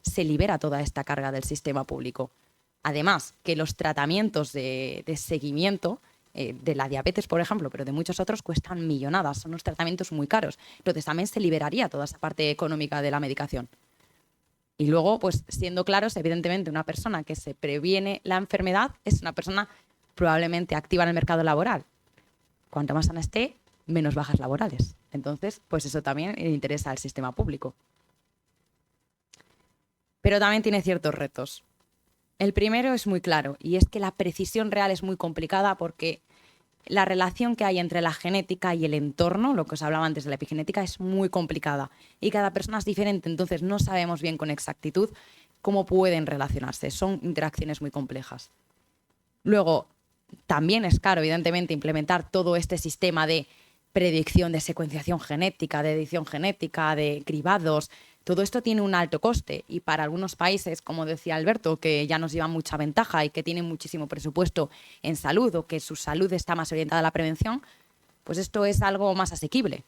se libera toda esta carga del sistema público. Además, que los tratamientos de seguimiento de la diabetes, por ejemplo, pero de muchos otros, cuestan millonadas. Son unos tratamientos muy caros. Entonces también se liberaría toda esa parte económica de la medicación. Y luego, pues siendo claros, evidentemente una persona que se previene la enfermedad es una persona probablemente activa en el mercado laboral. Cuanto más sana esté, menos bajas laborales. Entonces, pues eso también le interesa al sistema público. Pero también tiene ciertos retos. El primero es muy claro, y es que la precisión real es muy complicada porque la relación que hay entre la genética y el entorno, lo que os hablaba antes de la epigenética, es muy complicada. Y cada persona es diferente, entonces no sabemos bien con exactitud cómo pueden relacionarse. Son interacciones muy complejas. Luego, también es caro, evidentemente, implementar todo este sistema de predicción, de secuenciación genética, de edición genética, de cribados. Todo esto tiene un alto coste y para algunos países, como decía Alberto, que ya nos llevan mucha ventaja y que tienen muchísimo presupuesto en salud o que su salud está más orientada a la prevención, pues esto es algo más asequible.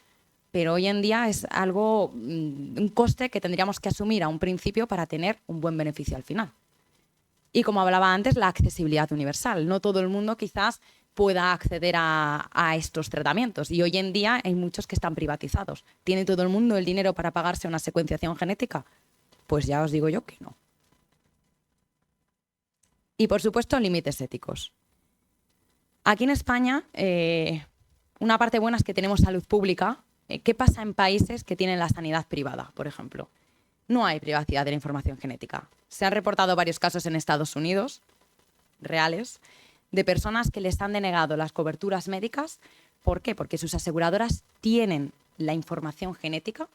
Pero hoy en día es algo, un coste que tendríamos que asumir a un principio para tener un buen beneficio al final. Y como hablaba antes, la accesibilidad universal. No todo el mundo quizás pueda acceder a estos tratamientos. Y hoy en día hay muchos que están privatizados. ¿Tiene todo el mundo el dinero para pagarse una secuenciación genética? Pues ya os digo yo que no. Y por supuesto, límites éticos. Aquí en España, una parte buena es que tenemos salud pública. ¿Qué pasa en países que tienen la sanidad privada, por ejemplo? No hay privacidad de la información genética. Se han reportado varios casos en Estados Unidos, reales, de personas que les han denegado las coberturas médicas. ¿Por qué? Porque sus aseguradoras tienen la información genética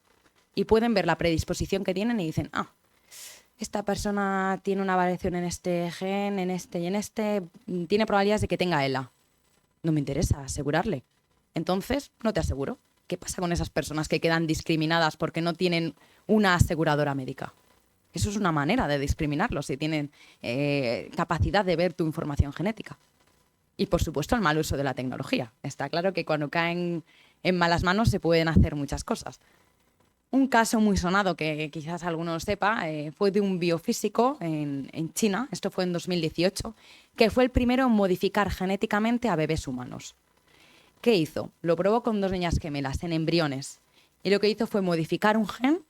y pueden ver la predisposición que tienen y dicen, esta persona tiene una variación en este gen, en este y en este, tiene probabilidades de que tenga ELA. No me interesa asegurarle. Entonces, no te aseguro. ¿Qué pasa con esas personas que quedan discriminadas porque no tienen una aseguradora médica? Eso es una manera de discriminarlos si tienen capacidad de ver tu información genética. Y, por supuesto, el mal uso de la tecnología. Está claro que cuando caen en malas manos se pueden hacer muchas cosas. Un caso muy sonado que quizás alguno sepa fue de un biofísico en China, esto fue en 2018, que fue el primero en modificar genéticamente a bebés humanos. ¿Qué hizo? Lo probó con 2 niñas gemelas en embriones. Y lo que hizo fue modificar un gen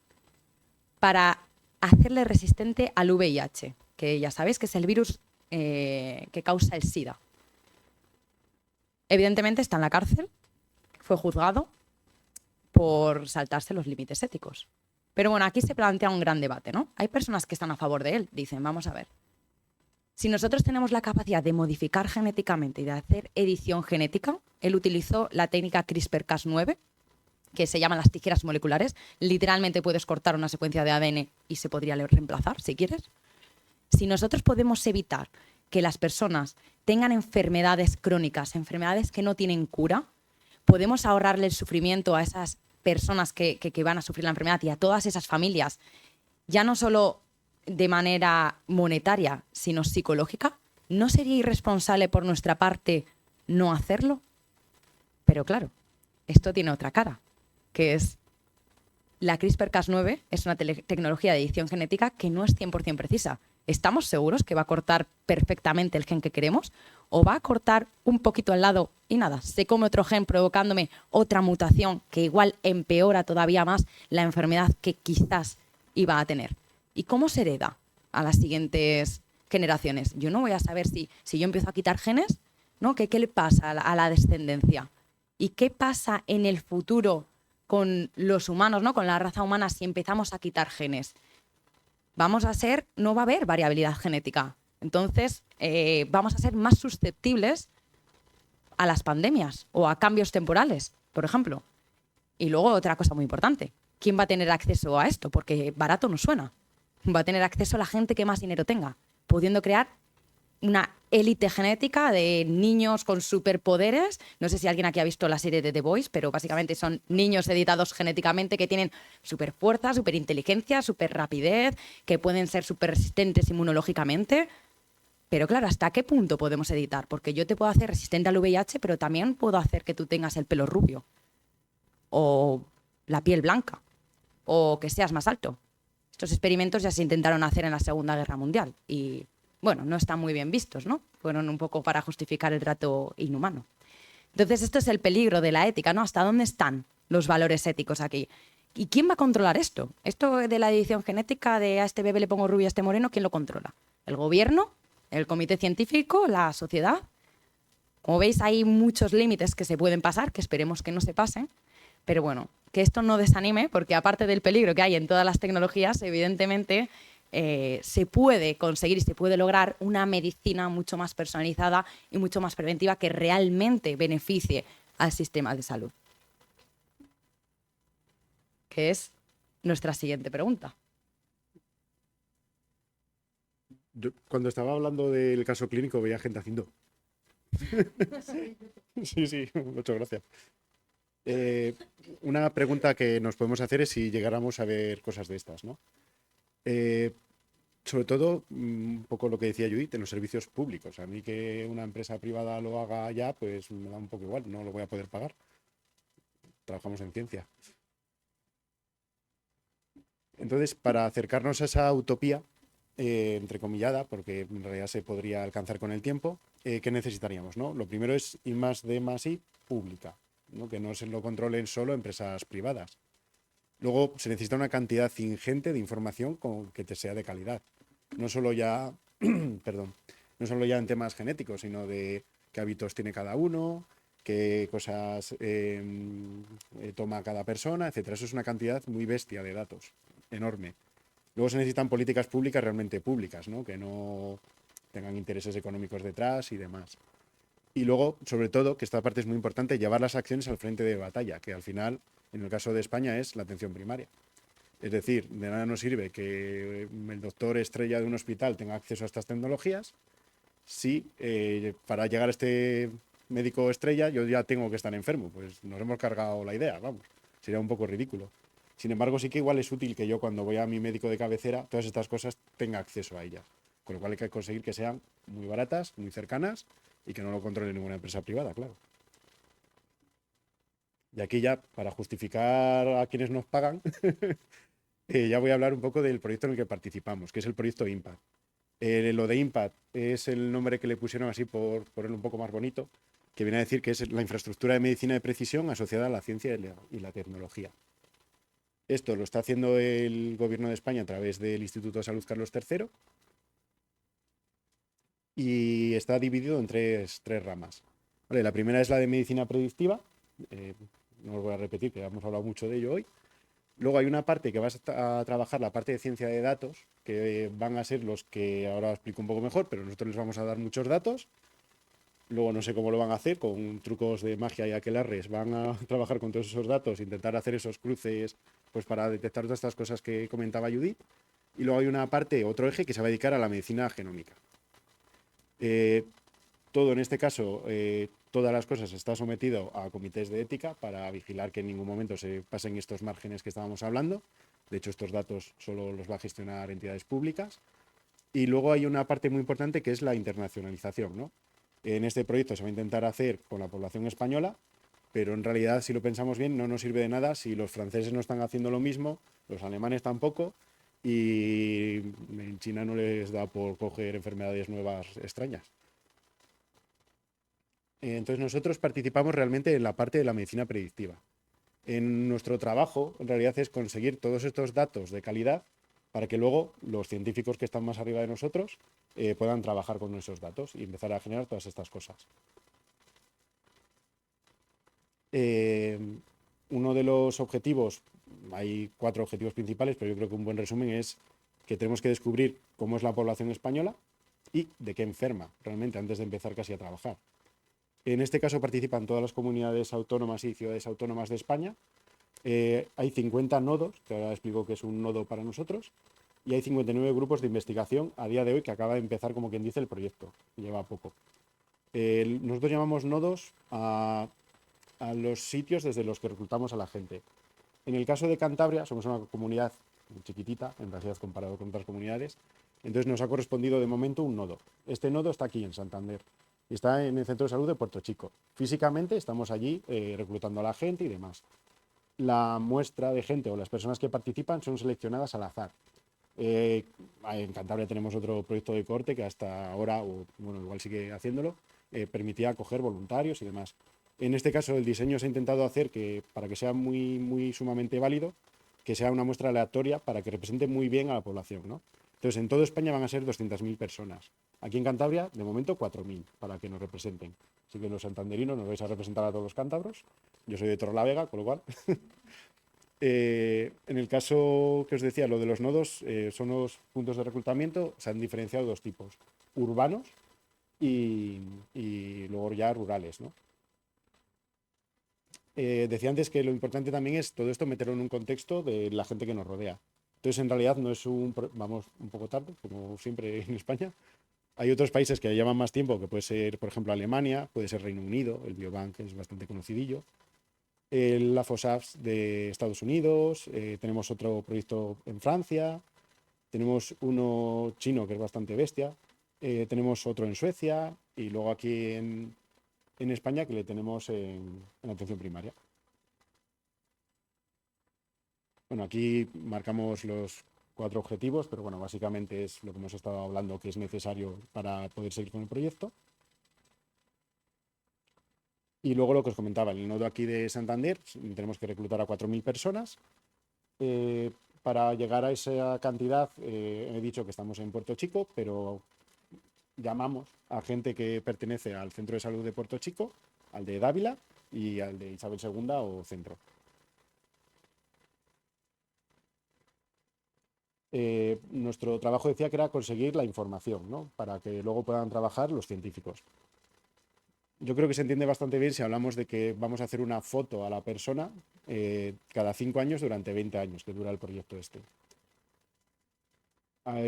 para hacerle resistente al VIH, que ya sabéis que es el virus que causa el SIDA. Evidentemente está en la cárcel, fue juzgado por saltarse los límites éticos. Pero bueno, aquí se plantea un gran debate, ¿no? Hay personas que están a favor de él, dicen, vamos a ver. Si nosotros tenemos la capacidad de modificar genéticamente y de hacer edición genética, él utilizó la técnica CRISPR-Cas9, que se llaman las tijeras moleculares. Literalmente puedes cortar una secuencia de ADN y se podría reemplazar, si quieres. Si nosotros podemos evitar que las personas tengan enfermedades crónicas, enfermedades que no tienen cura, podemos ahorrarle el sufrimiento a esas personas que van a sufrir la enfermedad y a todas esas familias, ya no solo de manera monetaria, sino psicológica. ¿No sería irresponsable por nuestra parte no hacerlo? Pero claro, esto tiene otra cara, que es la CRISPR-Cas9 es una tecnología de edición genética que no es 100% precisa. ¿Estamos seguros que va a cortar perfectamente el gen que queremos? ¿O va a cortar un poquito al lado y nada, se come otro gen provocándome otra mutación que igual empeora todavía más la enfermedad que quizás iba a tener? ¿Y cómo se hereda a las siguientes generaciones? Yo no voy a saber si yo empiezo a quitar genes, ¿no? ¿Qué le pasa a la descendencia? ¿Y qué pasa en el futuro con los humanos, ¿no? Con la raza humana si empezamos a quitar genes? No va a haber variabilidad genética. Entonces, vamos a ser más susceptibles a las pandemias o a cambios temporales, por ejemplo. Y luego otra cosa muy importante. ¿Quién va a tener acceso a esto? Porque barato no suena. Va a tener acceso a la gente que más dinero tenga, pudiendo crear una élite genética de niños con superpoderes. No sé si alguien aquí ha visto la serie de The Boys, pero básicamente son niños editados genéticamente que tienen super fuerza, super inteligencia, super rapidez, que pueden ser super resistentes inmunológicamente. Pero claro, ¿hasta qué punto podemos editar? Porque yo te puedo hacer resistente al VIH, pero también puedo hacer que tú tengas el pelo rubio, o la piel blanca, o que seas más alto. Estos experimentos ya se intentaron hacer en la Segunda Guerra Mundial y, bueno, no están muy bien vistos, ¿no? Fueron un poco para justificar el trato inhumano. Entonces, esto es el peligro de la ética, ¿no? ¿Hasta dónde están los valores éticos aquí? ¿Y quién va a controlar esto? Esto de la edición genética, de a este bebé le pongo rubio, a este moreno, ¿quién lo controla? ¿El gobierno? ¿El comité científico? ¿La sociedad? Como veis, hay muchos límites que se pueden pasar, que esperemos que no se pasen. Pero bueno, que esto no desanime, porque aparte del peligro que hay en todas las tecnologías, evidentemente se puede conseguir y se puede lograr una medicina mucho más personalizada y mucho más preventiva que realmente beneficie al sistema de salud. Que es nuestra siguiente pregunta. Yo, cuando estaba hablando del caso clínico, veía gente haciendo. Sí, muchas gracias. Una pregunta que nos podemos hacer es si llegáramos a ver cosas de estas, ¿no? Sobre todo, un poco lo que decía Judith, en los servicios públicos. A mí que una empresa privada lo haga ya, pues me da un poco igual, no lo voy a poder pagar. Trabajamos en ciencia. Entonces, para acercarnos a esa utopía, entrecomillada, porque en realidad se podría alcanzar con el tiempo, ¿qué necesitaríamos, no? Lo primero es I+D+I pública, ¿no? Que no se lo controlen solo empresas privadas. Luego se necesita una cantidad ingente de información con que te sea de calidad. No solo ya, perdón, no solo ya en temas genéticos, sino de qué hábitos tiene cada uno, qué cosas toma cada persona, etcétera. Eso es una cantidad muy bestia de datos, enorme. Luego se necesitan políticas públicas realmente públicas, ¿no? Que no tengan intereses económicos detrás y demás. Y luego, sobre todo, que esta parte es muy importante, llevar las acciones al frente de batalla, que al final, en el caso de España, es la atención primaria. Es decir, de nada nos sirve que el doctor estrella de un hospital tenga acceso a estas tecnologías si para llegar a este médico estrella yo ya tengo que estar enfermo. Pues nos hemos cargado la idea, vamos. Sería un poco ridículo. Sin embargo, sí que igual es útil que yo cuando voy a mi médico de cabecera, todas estas cosas tenga acceso a ellas. Con lo cual hay que conseguir que sean muy baratas, muy cercanas y que no lo controle ninguna empresa privada, claro. Y aquí ya, para justificar a quienes nos pagan, ya voy a hablar un poco del proyecto en el que participamos, que es el proyecto IMPACT. Lo de IMPACT es el nombre que le pusieron así por ponerlo un poco más bonito, que viene a decir que es la infraestructura de medicina de precisión asociada a la ciencia y la tecnología. Esto lo está haciendo el Gobierno de España a través del Instituto de Salud Carlos III y está dividido en tres ramas. Vale, la primera es la de medicina predictiva, no os voy a repetir, que ya hemos hablado mucho de ello hoy. Luego hay una parte que va a trabajar la parte de ciencia de datos, que van a ser los que ahora os explico un poco mejor, pero nosotros les vamos a dar muchos datos. Luego no sé cómo lo van a hacer, con trucos de magia y aquelarres, van a trabajar con todos esos datos, intentar hacer esos cruces pues para detectar todas estas cosas que comentaba Judith. Y luego hay una parte, otro eje, que se va a dedicar a la medicina genómica. Todo en este caso, todas las cosas está sometido a comités de ética para vigilar que en ningún momento se pasen estos márgenes que estábamos hablando. De hecho, estos datos solo los va a gestionar entidades públicas. Y luego hay una parte muy importante que es la internacionalización, ¿no? En este proyecto se va a intentar hacer con la población española, pero en realidad, si lo pensamos bien, no nos sirve de nada si los franceses no están haciendo lo mismo, los alemanes tampoco, y en China no les da por coger enfermedades nuevas extrañas. Entonces nosotros participamos realmente en la parte de la medicina predictiva. En nuestro trabajo, en realidad, es conseguir todos estos datos de calidad para que luego los científicos que están más arriba de nosotros puedan trabajar con esos datos y empezar a generar todas estas cosas. Uno de los objetivos, hay 4 objetivos principales, pero yo creo que un buen resumen es que tenemos que descubrir cómo es la población española y de qué enferma realmente antes de empezar casi a trabajar. En este caso participan todas las comunidades autónomas y ciudades autónomas de España. Hay 50 nodos, que ahora explico qué es un nodo para nosotros, y hay 59 grupos de investigación a día de hoy que acaba de empezar, como quien dice, el proyecto. Lleva poco. Nosotros llamamos nodos a los sitios desde los que reclutamos a la gente. En el caso de Cantabria, somos una comunidad chiquitita, en realidad comparado con otras comunidades, Entonces nos ha correspondido de momento un nodo. Este nodo está aquí en Santander y está en el Centro de Salud de Puerto Chico. Físicamente estamos allí reclutando a la gente y demás. La muestra de gente o las personas que participan son seleccionadas al azar. En Cantabria tenemos otro proyecto de corte que hasta ahora, o bueno, igual sigue haciéndolo, permitía acoger voluntarios y demás. En este caso el diseño se ha intentado hacer que, para que sea muy sumamente válido, que sea una muestra aleatoria para que represente muy bien a la población, ¿no? Entonces, en toda España van a ser 200.000 personas. Aquí en Cantabria, de momento, 4.000 para que nos representen. Así que los santanderinos nos vais a representar a todos los cántabros. Yo soy de Torrelavega, con lo cual. En el caso que os decía, lo de los nodos, son los puntos de reclutamiento. Se han diferenciado dos tipos: urbanos y luego ya rurales, ¿no? Decía antes que lo importante también es todo esto meterlo en un contexto de la gente que nos rodea. Entonces, en realidad, no es vamos un poco tarde, como siempre en España. Hay otros países que llevan más tiempo, que puede ser, por ejemplo, Alemania, puede ser Reino Unido, el Biobank es bastante conocidillo. La FOSAPS de Estados Unidos, tenemos otro proyecto en Francia, tenemos uno chino que es bastante bestia, tenemos otro en Suecia y luego aquí en España que le tenemos en atención primaria. Bueno, aquí marcamos los 4 objetivos, pero bueno, básicamente es lo que hemos estado hablando que es necesario para poder seguir con el proyecto. Y luego lo que os comentaba, en el nodo aquí de Santander tenemos que reclutar a 4.000 personas. Para llegar a esa cantidad, he dicho que estamos en Puerto Chico, pero llamamos a gente que pertenece al Centro de Salud de Puerto Chico, al de Dávila y al de Isabel II o Centro. Nuestro trabajo decía que era conseguir la información, ¿no? Para que luego puedan trabajar los científicos. Yo creo que se entiende bastante bien si hablamos de que vamos a hacer una foto a la persona cada 5 años durante 20 años, que dura el proyecto este.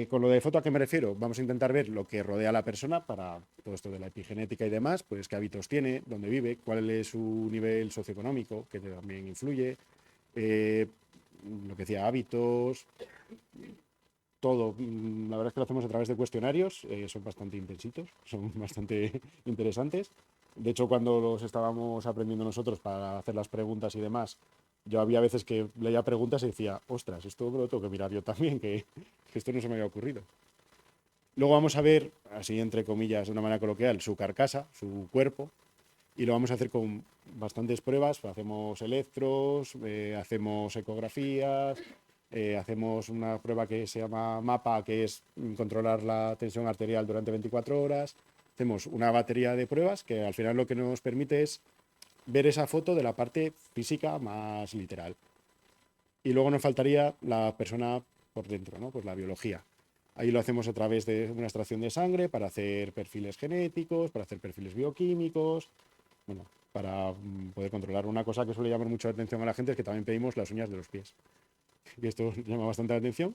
Con lo de foto, ¿a qué me refiero? Vamos a intentar ver lo que rodea a la persona para todo esto de la epigenética y demás, pues qué hábitos tiene, dónde vive, cuál es su nivel socioeconómico, que también influye, lo que decía, hábitos, todo. La verdad es que lo hacemos a través de cuestionarios, son bastante intensitos, son bastante interesantes. De hecho, cuando los estábamos aprendiendo nosotros para hacer las preguntas y demás, yo había veces que leía preguntas y decía, ostras, esto me lo tengo que mirar yo también, que esto no se me había ocurrido. Luego vamos a ver, así entre comillas, de una manera coloquial, su carcasa, su cuerpo, y lo vamos a hacer con bastantes pruebas. Hacemos electros, hacemos ecografías, hacemos una prueba que se llama MAPA, que es controlar la tensión arterial durante 24 horas. Hacemos una batería de pruebas que al final lo que nos permite es ver esa foto de la parte física más literal. Y luego nos faltaría la persona por dentro, ¿no? Pues la biología. Ahí lo hacemos a través de una extracción de sangre para hacer perfiles genéticos, para hacer perfiles bioquímicos, bueno, para poder controlar. Una cosa que suele llamar mucho la atención a la gente es que también pedimos las uñas de los pies. Y esto llama bastante la atención.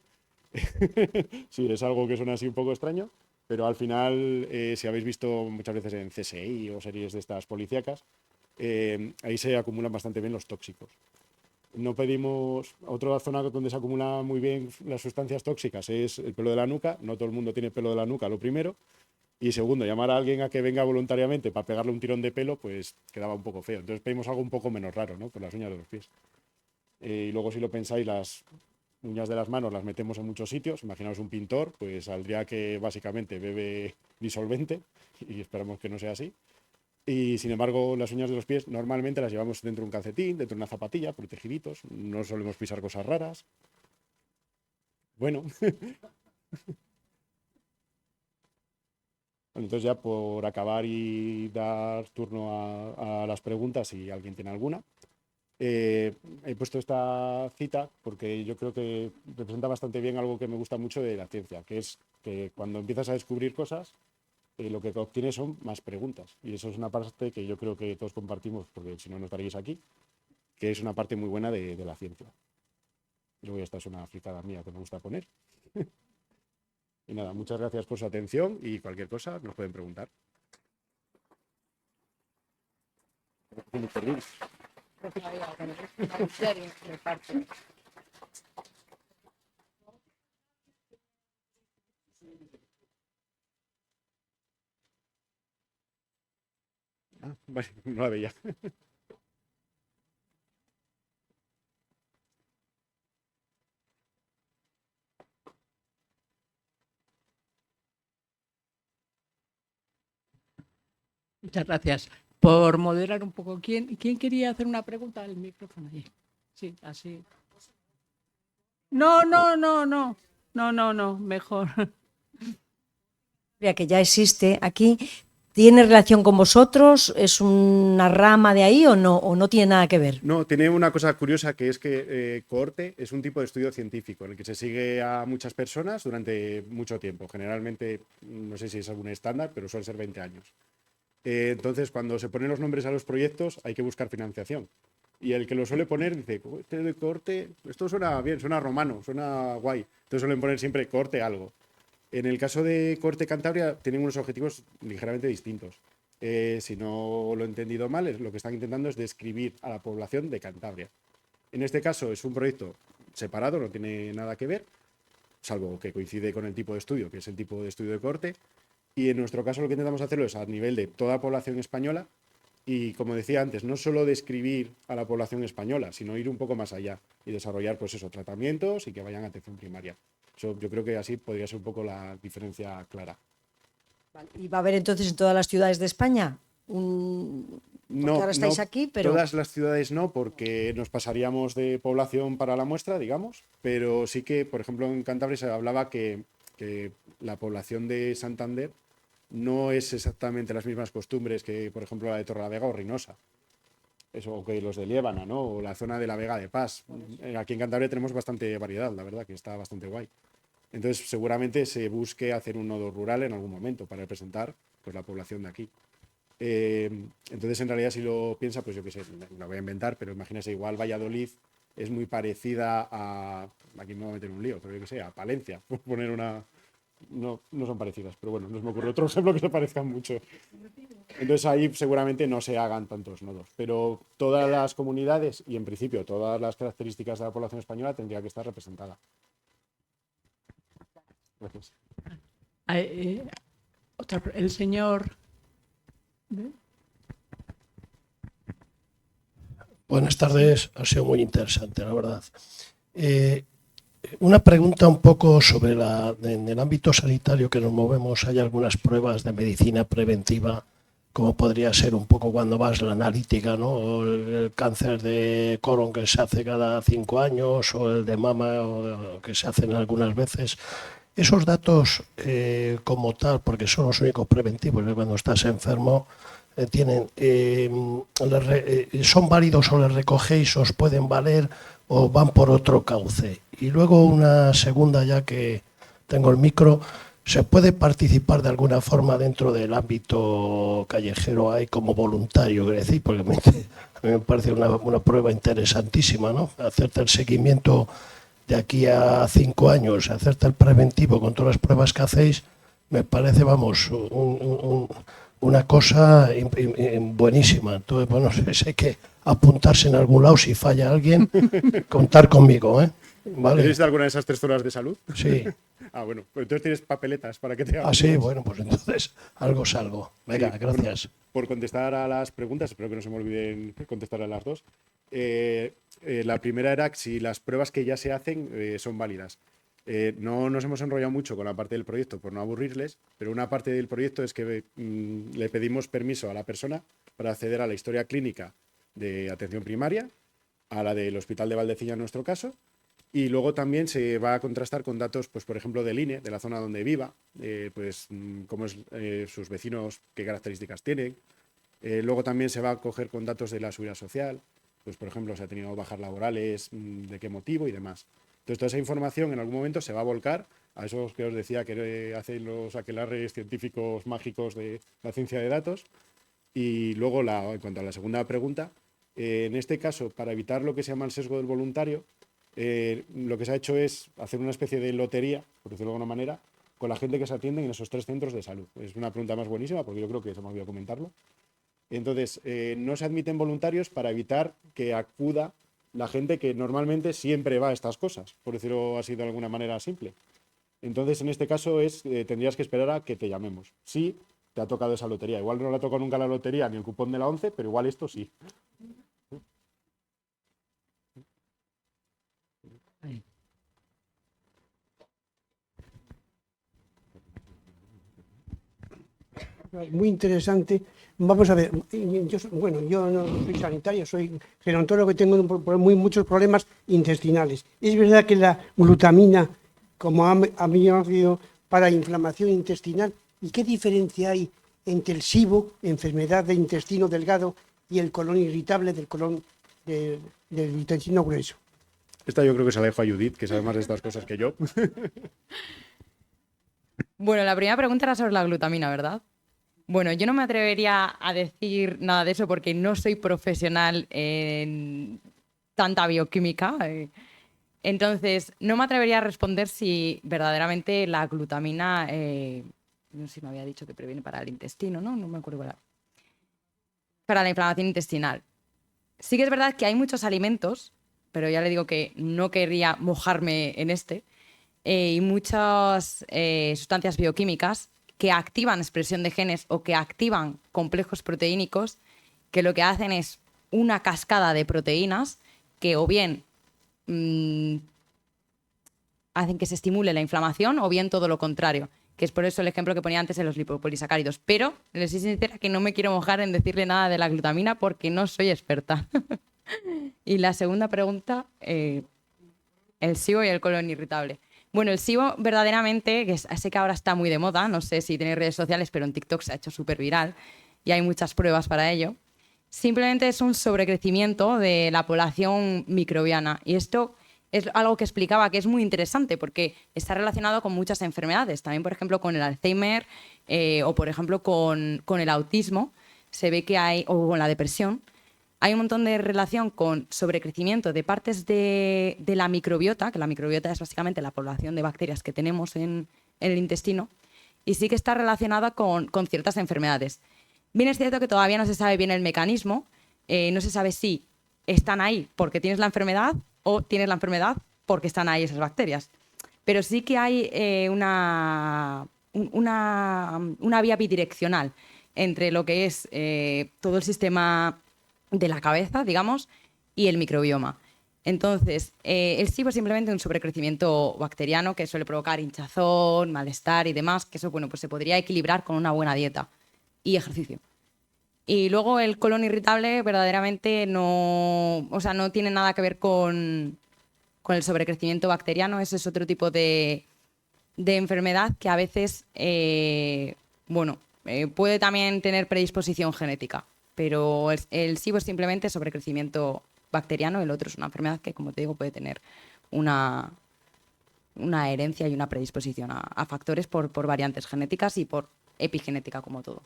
Sí, es algo que suena así un poco extraño, pero al final, si habéis visto muchas veces en CSI o series de estas policíacas, ahí se acumulan bastante bien los tóxicos. No pedimos. Otra zona donde se acumulan muy bien las sustancias tóxicas es el pelo de la nuca. No todo el mundo tiene pelo de la nuca, lo primero. Y segundo, llamar a alguien a que venga voluntariamente para pegarle un tirón de pelo, pues quedaba un poco feo. Entonces pedimos algo un poco menos raro, ¿no? Por las uñas de los pies. Y luego, si lo pensáis, las uñas de las manos las metemos en muchos sitios. Imaginaos un pintor, pues saldría que básicamente bebe disolvente, y esperamos que no sea así. Y sin embargo, las uñas de los pies normalmente las llevamos dentro de un calcetín, dentro de una zapatilla, protegiditos. No solemos pisar cosas raras. Bueno. Bueno, entonces ya por acabar y dar turno a las preguntas, si alguien tiene alguna. He puesto esta cita porque yo creo que representa bastante bien algo que me gusta mucho de la ciencia, que es que cuando empiezas a descubrir cosas, lo que obtienes son más preguntas. Y eso es una parte que yo creo que todos compartimos, porque si no, no estaríais aquí, que es una parte muy buena de la ciencia. Y luego esta es una fricada mía que me gusta poner. Y nada, muchas gracias por su atención y cualquier cosa nos pueden preguntar. Vale, no la veía. Muchas gracias. Por moderar un poco, ¿quién quería hacer una pregunta? El micrófono allí. Sí, así. No, no, no, no. No, no, no, mejor. Que ya existe aquí, ¿tiene relación con vosotros? ¿Es una rama de ahí o no tiene nada que ver? No, tiene una cosa curiosa que es que cohorte es un tipo de estudio científico en el que se sigue a muchas personas durante mucho tiempo. Generalmente, no sé si es algún estándar, pero suele ser 20 años. Entonces, cuando se ponen los nombres a los proyectos, hay que buscar financiación. Y el que lo suele poner dice, este de cohorte, esto suena bien, suena romano, suena guay. Entonces suelen poner siempre cohorte algo. En el caso de Cohorte Cantabria, tienen unos objetivos ligeramente distintos. Si no lo he entendido mal, lo que están intentando es describir a la población de Cantabria. En este caso es un proyecto separado, no tiene nada que ver, salvo que coincide con el tipo de estudio, que es el tipo de estudio de Cohorte. Y en nuestro caso lo que intentamos hacerlo es a nivel de toda la población española y, como decía antes, no solo describir a la población española, sino ir un poco más allá y desarrollar, pues eso, tratamientos y que vayan a atención primaria. Eso, yo creo que así podría ser un poco la diferencia clara. ¿Y va a haber entonces en todas las ciudades de España? Porque ahora estáis aquí, pero... Todas las ciudades no, porque nos pasaríamos de población para la muestra, digamos, pero sí que, por ejemplo, en Cantabria se hablaba que la población de Santander no es exactamente las mismas costumbres que, por ejemplo, la de Torrelavega o Reynosa. Eso, o que los de Liébana, ¿no? O la zona de la Vega de Paz. Aquí en Cantabria tenemos bastante variedad, la verdad, que está bastante guay. Entonces, seguramente se busque hacer un nodo rural en algún momento para representar, pues, la población de aquí. Entonces, en realidad, si lo piensa, pues yo qué sé, lo voy a inventar, pero imagínese, igual Valladolid es muy parecida a, aquí me voy a meter un lío, pero yo qué sé, a Palencia, por poner una... No, no son parecidas, pero bueno, no se me ocurre otro ejemplo que se parezcan mucho. Entonces ahí seguramente no se hagan tantos nodos, pero todas las comunidades y en principio todas las características de la población española tendría que estar representada. Gracias. El señor... Buenas tardes, ha sido muy interesante, la verdad. Una pregunta un poco sobre en el ámbito sanitario que nos movemos, hay algunas pruebas de medicina preventiva, como podría ser un poco cuando vas a la analítica, ¿no? O el cáncer de colon que se hace cada 5 años, o el de mama o que se hacen algunas veces. Esos datos como tal, porque son los únicos preventivos, cuando estás enfermo, ¿son válidos o les recogéis, os pueden valer o van por otro cauce? Y luego una segunda, ya que tengo el micro, ¿se puede participar de alguna forma dentro del ámbito callejero ahí como voluntario? Es decir, porque a mí me parece una prueba interesantísima, ¿no? Hacerte el seguimiento de aquí a 5 años, hacerte el preventivo con todas las pruebas que hacéis, me parece, vamos, una cosa buenísima. Entonces, bueno, si hay que apuntarse en algún lado, si falla alguien, contar conmigo, ¿eh? ¿Vale? ¿Tienes alguna de esas 3 zonas de salud? Sí. Bueno, pues entonces tienes papeletas para que te hagan. Ah, sí, bueno, pues entonces algo salgo. Venga, Sí, gracias. bueno, por contestar a las preguntas, espero que no se me olviden contestar a las dos. La primera era si las pruebas que ya se hacen son válidas. No nos hemos enrollado mucho con la parte del proyecto por no aburrirles, pero una parte del proyecto es que le pedimos permiso a la persona para acceder a la historia clínica de atención primaria, a la del Hospital de Valdecilla en nuestro caso, y luego también se va a contrastar con datos, pues por ejemplo, del INE, de la zona donde viva, pues cómo es sus vecinos, qué características tienen. Luego también se va a coger con datos de la seguridad social, pues por ejemplo, si ha tenido bajas laborales, de qué motivo y demás. Entonces, toda esa información en algún momento se va a volcar a esos que os decía que hacen los aquelarres científicos mágicos de la ciencia de datos. Y luego, en cuanto a la segunda pregunta, en este caso, para evitar lo que se llama el sesgo del voluntario, lo que se ha hecho es hacer una especie de lotería, por decirlo de alguna manera, con la gente que se atiende en esos 3 centros de salud. Es una pregunta más buenísima porque yo creo que se me olvidó comentarlo. Entonces, no se admiten voluntarios para evitar que acuda la gente que normalmente siempre va a estas cosas, por decirlo así de alguna manera simple. Entonces, en este caso tendrías que esperar a que te llamemos. Sí, te ha tocado esa lotería. Igual no le ha tocado nunca la lotería ni el cupón de la 11, pero igual esto sí. Muy interesante. Vamos a ver, yo no soy sanitario, soy gerontólogo y tengo muchos problemas intestinales. Es verdad que la glutamina, como aminoácido para inflamación intestinal, ¿y qué diferencia hay entre el SIBO, enfermedad de intestino delgado, y el colon irritable del intestino grueso? Esta yo creo que se la dejo a Judith, que sabe más de estas cosas que yo. Bueno, la primera pregunta era sobre la glutamina, ¿verdad? Bueno, yo no me atrevería a decir nada de eso porque no soy profesional en tanta bioquímica. Entonces, no me atrevería a responder si verdaderamente la glutamina, no sé si me había dicho que previene para el intestino, ¿no? No me acuerdo cuál era. Para la inflamación intestinal. Sí que es verdad que hay muchos alimentos, pero ya le digo que no querría mojarme en y muchas sustancias bioquímicas que activan expresión de genes o que activan complejos proteínicos que lo que hacen es una cascada de proteínas que o bien hacen que se estimule la inflamación o bien todo lo contrario, que es por eso el ejemplo que ponía antes de los lipopolisacáridos. Pero les soy sincera que no me quiero mojar en decirle nada de la glutamina porque no soy experta. Y la segunda pregunta, el SIBO y el colon irritable. Bueno, el SIBO verdaderamente, que sé que ahora está muy de moda, no sé si tenéis redes sociales, pero en TikTok se ha hecho súper viral y hay muchas pruebas para ello. Simplemente es un sobrecrecimiento de la población microbiana. Y esto es algo que explicaba que es muy interesante porque está relacionado con muchas enfermedades. También, por ejemplo, con el Alzheimer o, por ejemplo, con el autismo. Se ve que hay, o con la depresión. Hay un montón de relación con sobrecrecimiento de partes de la microbiota, que la microbiota es básicamente la población de bacterias que tenemos en el intestino, y sí que está relacionada con ciertas enfermedades. Bien es cierto que todavía no se sabe bien el mecanismo, no se sabe si están ahí porque tienes la enfermedad o tienes la enfermedad porque están ahí esas bacterias. Pero sí que hay una vía bidireccional entre lo que es todo el sistema de la cabeza, digamos, y el microbioma. Entonces, el SIBO es simplemente un sobrecrecimiento bacteriano que suele provocar hinchazón, malestar y demás, que eso, bueno, pues se podría equilibrar con una buena dieta y ejercicio. Y luego el colon irritable verdaderamente no tiene nada que ver con el sobrecrecimiento bacteriano. Ese es otro tipo de enfermedad que a veces, puede también tener predisposición genética. Pero el SIBO es simplemente sobrecrecimiento bacteriano, el otro es una enfermedad que, como te digo, puede tener una herencia y una predisposición a factores por variantes genéticas y por epigenética, como todo.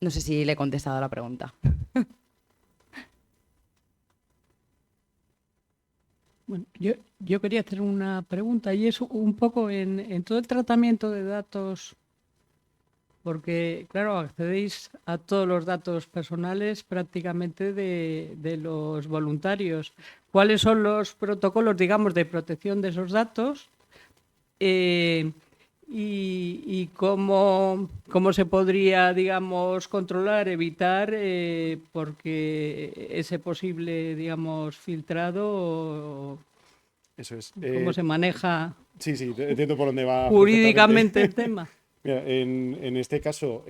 No sé si le he contestado a la pregunta. Bueno, yo quería hacer una pregunta y es un poco en todo el tratamiento de datos, porque, claro, accedéis a todos los datos personales prácticamente de los voluntarios. ¿Cuáles son los protocolos, digamos, de protección de esos datos? Y cómo se podría, digamos, controlar, evitar, porque ese posible, digamos, filtrado, Eso es. cómo se maneja Sí, entiendo por dónde va jurídicamente el tema. Mira, en este caso,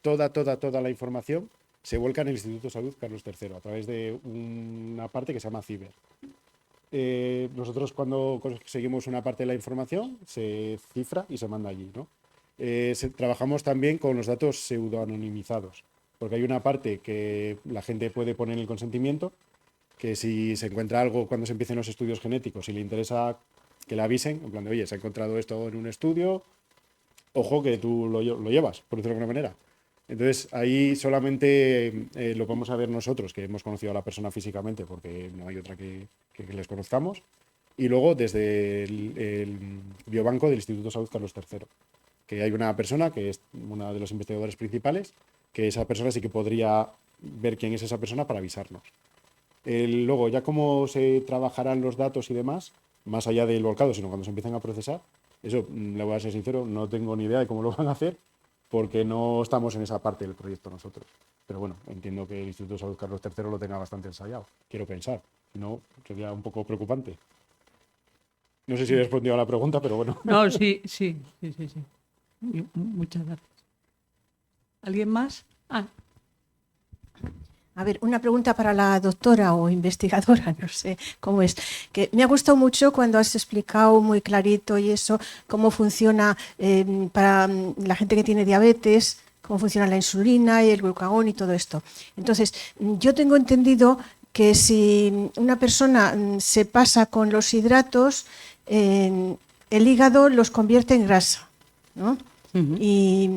toda la información se vuelca en el Instituto de Salud Carlos III a través de una parte que se llama Ciber. Nosotros cuando conseguimos una parte de la información se cifra y se manda allí, ¿no? Trabajamos también con los datos pseudoanonimizados, porque hay una parte que la gente puede poner en el consentimiento, que si se encuentra algo cuando se empiecen los estudios genéticos y le interesa que le avisen, en plan de, oye, se ha encontrado esto en un estudio, ojo que tú lo llevas, por decirlo de alguna manera. Entonces, ahí solamente lo vamos a ver nosotros, que hemos conocido a la persona físicamente, porque no hay otra que les conozcamos. Y luego desde el biobanco del Instituto de Salud Carlos III, que hay una persona que es una de los investigadores principales, que esa persona sí que podría ver quién es esa persona para avisarnos. Luego, ya cómo se trabajarán los datos y demás, más allá del volcado, sino cuando se empiezan a procesar, eso, le voy a ser sincero, no tengo ni idea de cómo lo van a hacer, porque no estamos en esa parte del proyecto nosotros. Pero bueno, entiendo que el Instituto de Salud Carlos III lo tenga bastante ensayado, quiero pensar. Si no, sería un poco preocupante. No sé si he respondido a la pregunta, pero bueno. No, sí. Muchas gracias. ¿Alguien más? Ah, A ver, una pregunta para la doctora o investigadora, no sé cómo es. Que me ha gustado mucho cuando has explicado muy clarito y eso, cómo funciona para la gente que tiene diabetes, cómo funciona la insulina y el glucagón y todo esto. Entonces, yo tengo entendido que si una persona se pasa con los hidratos, el hígado los convierte en grasa, ¿no? Y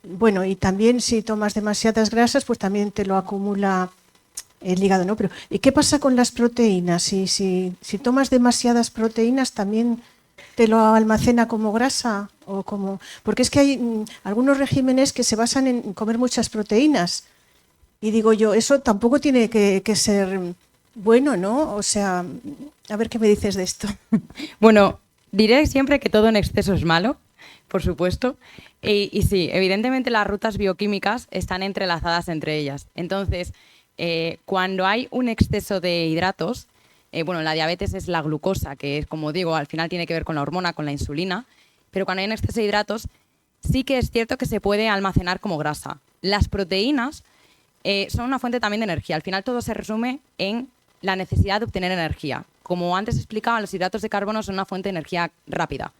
bueno, y también si tomas demasiadas grasas, pues también te lo acumula el hígado, ¿no? Pero ¿y qué pasa con las proteínas? Si tomas demasiadas proteínas, ¿también te lo almacena como grasa? O como... Porque es que hay algunos regímenes que se basan en comer muchas proteínas. Y digo yo, eso tampoco tiene que ser bueno, ¿no? O sea, a ver qué me dices de esto. Bueno, diré siempre que todo en exceso es malo, por supuesto. Y sí, evidentemente las rutas bioquímicas están entrelazadas entre ellas. Entonces, cuando hay un exceso de hidratos, bueno, la diabetes es la glucosa, que es, como digo, al final tiene que ver con la hormona, con la insulina, pero cuando hay un exceso de hidratos, sí que es cierto que se puede almacenar como grasa. Las proteínas son una fuente también de energía. Al final todo se resume en la necesidad de obtener energía. Como antes explicaba, los hidratos de carbono son una fuente de energía rápida.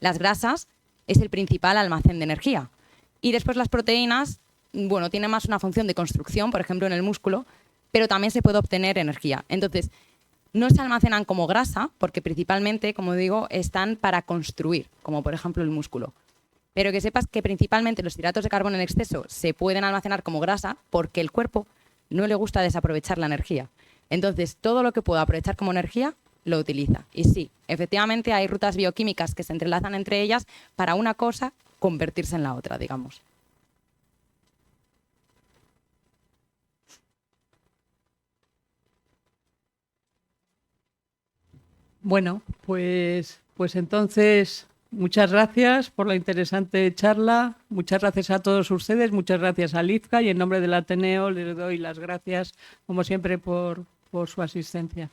Las grasas es el principal almacén de energía. Y después las proteínas, bueno, tienen más una función de construcción, por ejemplo en el músculo, pero también se puede obtener energía. Entonces, no se almacenan como grasa, porque principalmente, como digo, están para construir, como por ejemplo el músculo. Pero que sepas que principalmente los hidratos de carbono en exceso se pueden almacenar como grasa porque el cuerpo no le gusta desaprovechar la energía. Entonces, todo lo que pueda aprovechar como energía, lo utiliza. Y sí, efectivamente hay rutas bioquímicas que se entrelazan entre ellas para una cosa convertirse en la otra, digamos. bueno, pues entonces, muchas gracias por la interesante charla. Muchas gracias a todos ustedes, muchas gracias a Lizca y en nombre del Ateneo les doy las gracias, como siempre, por su asistencia.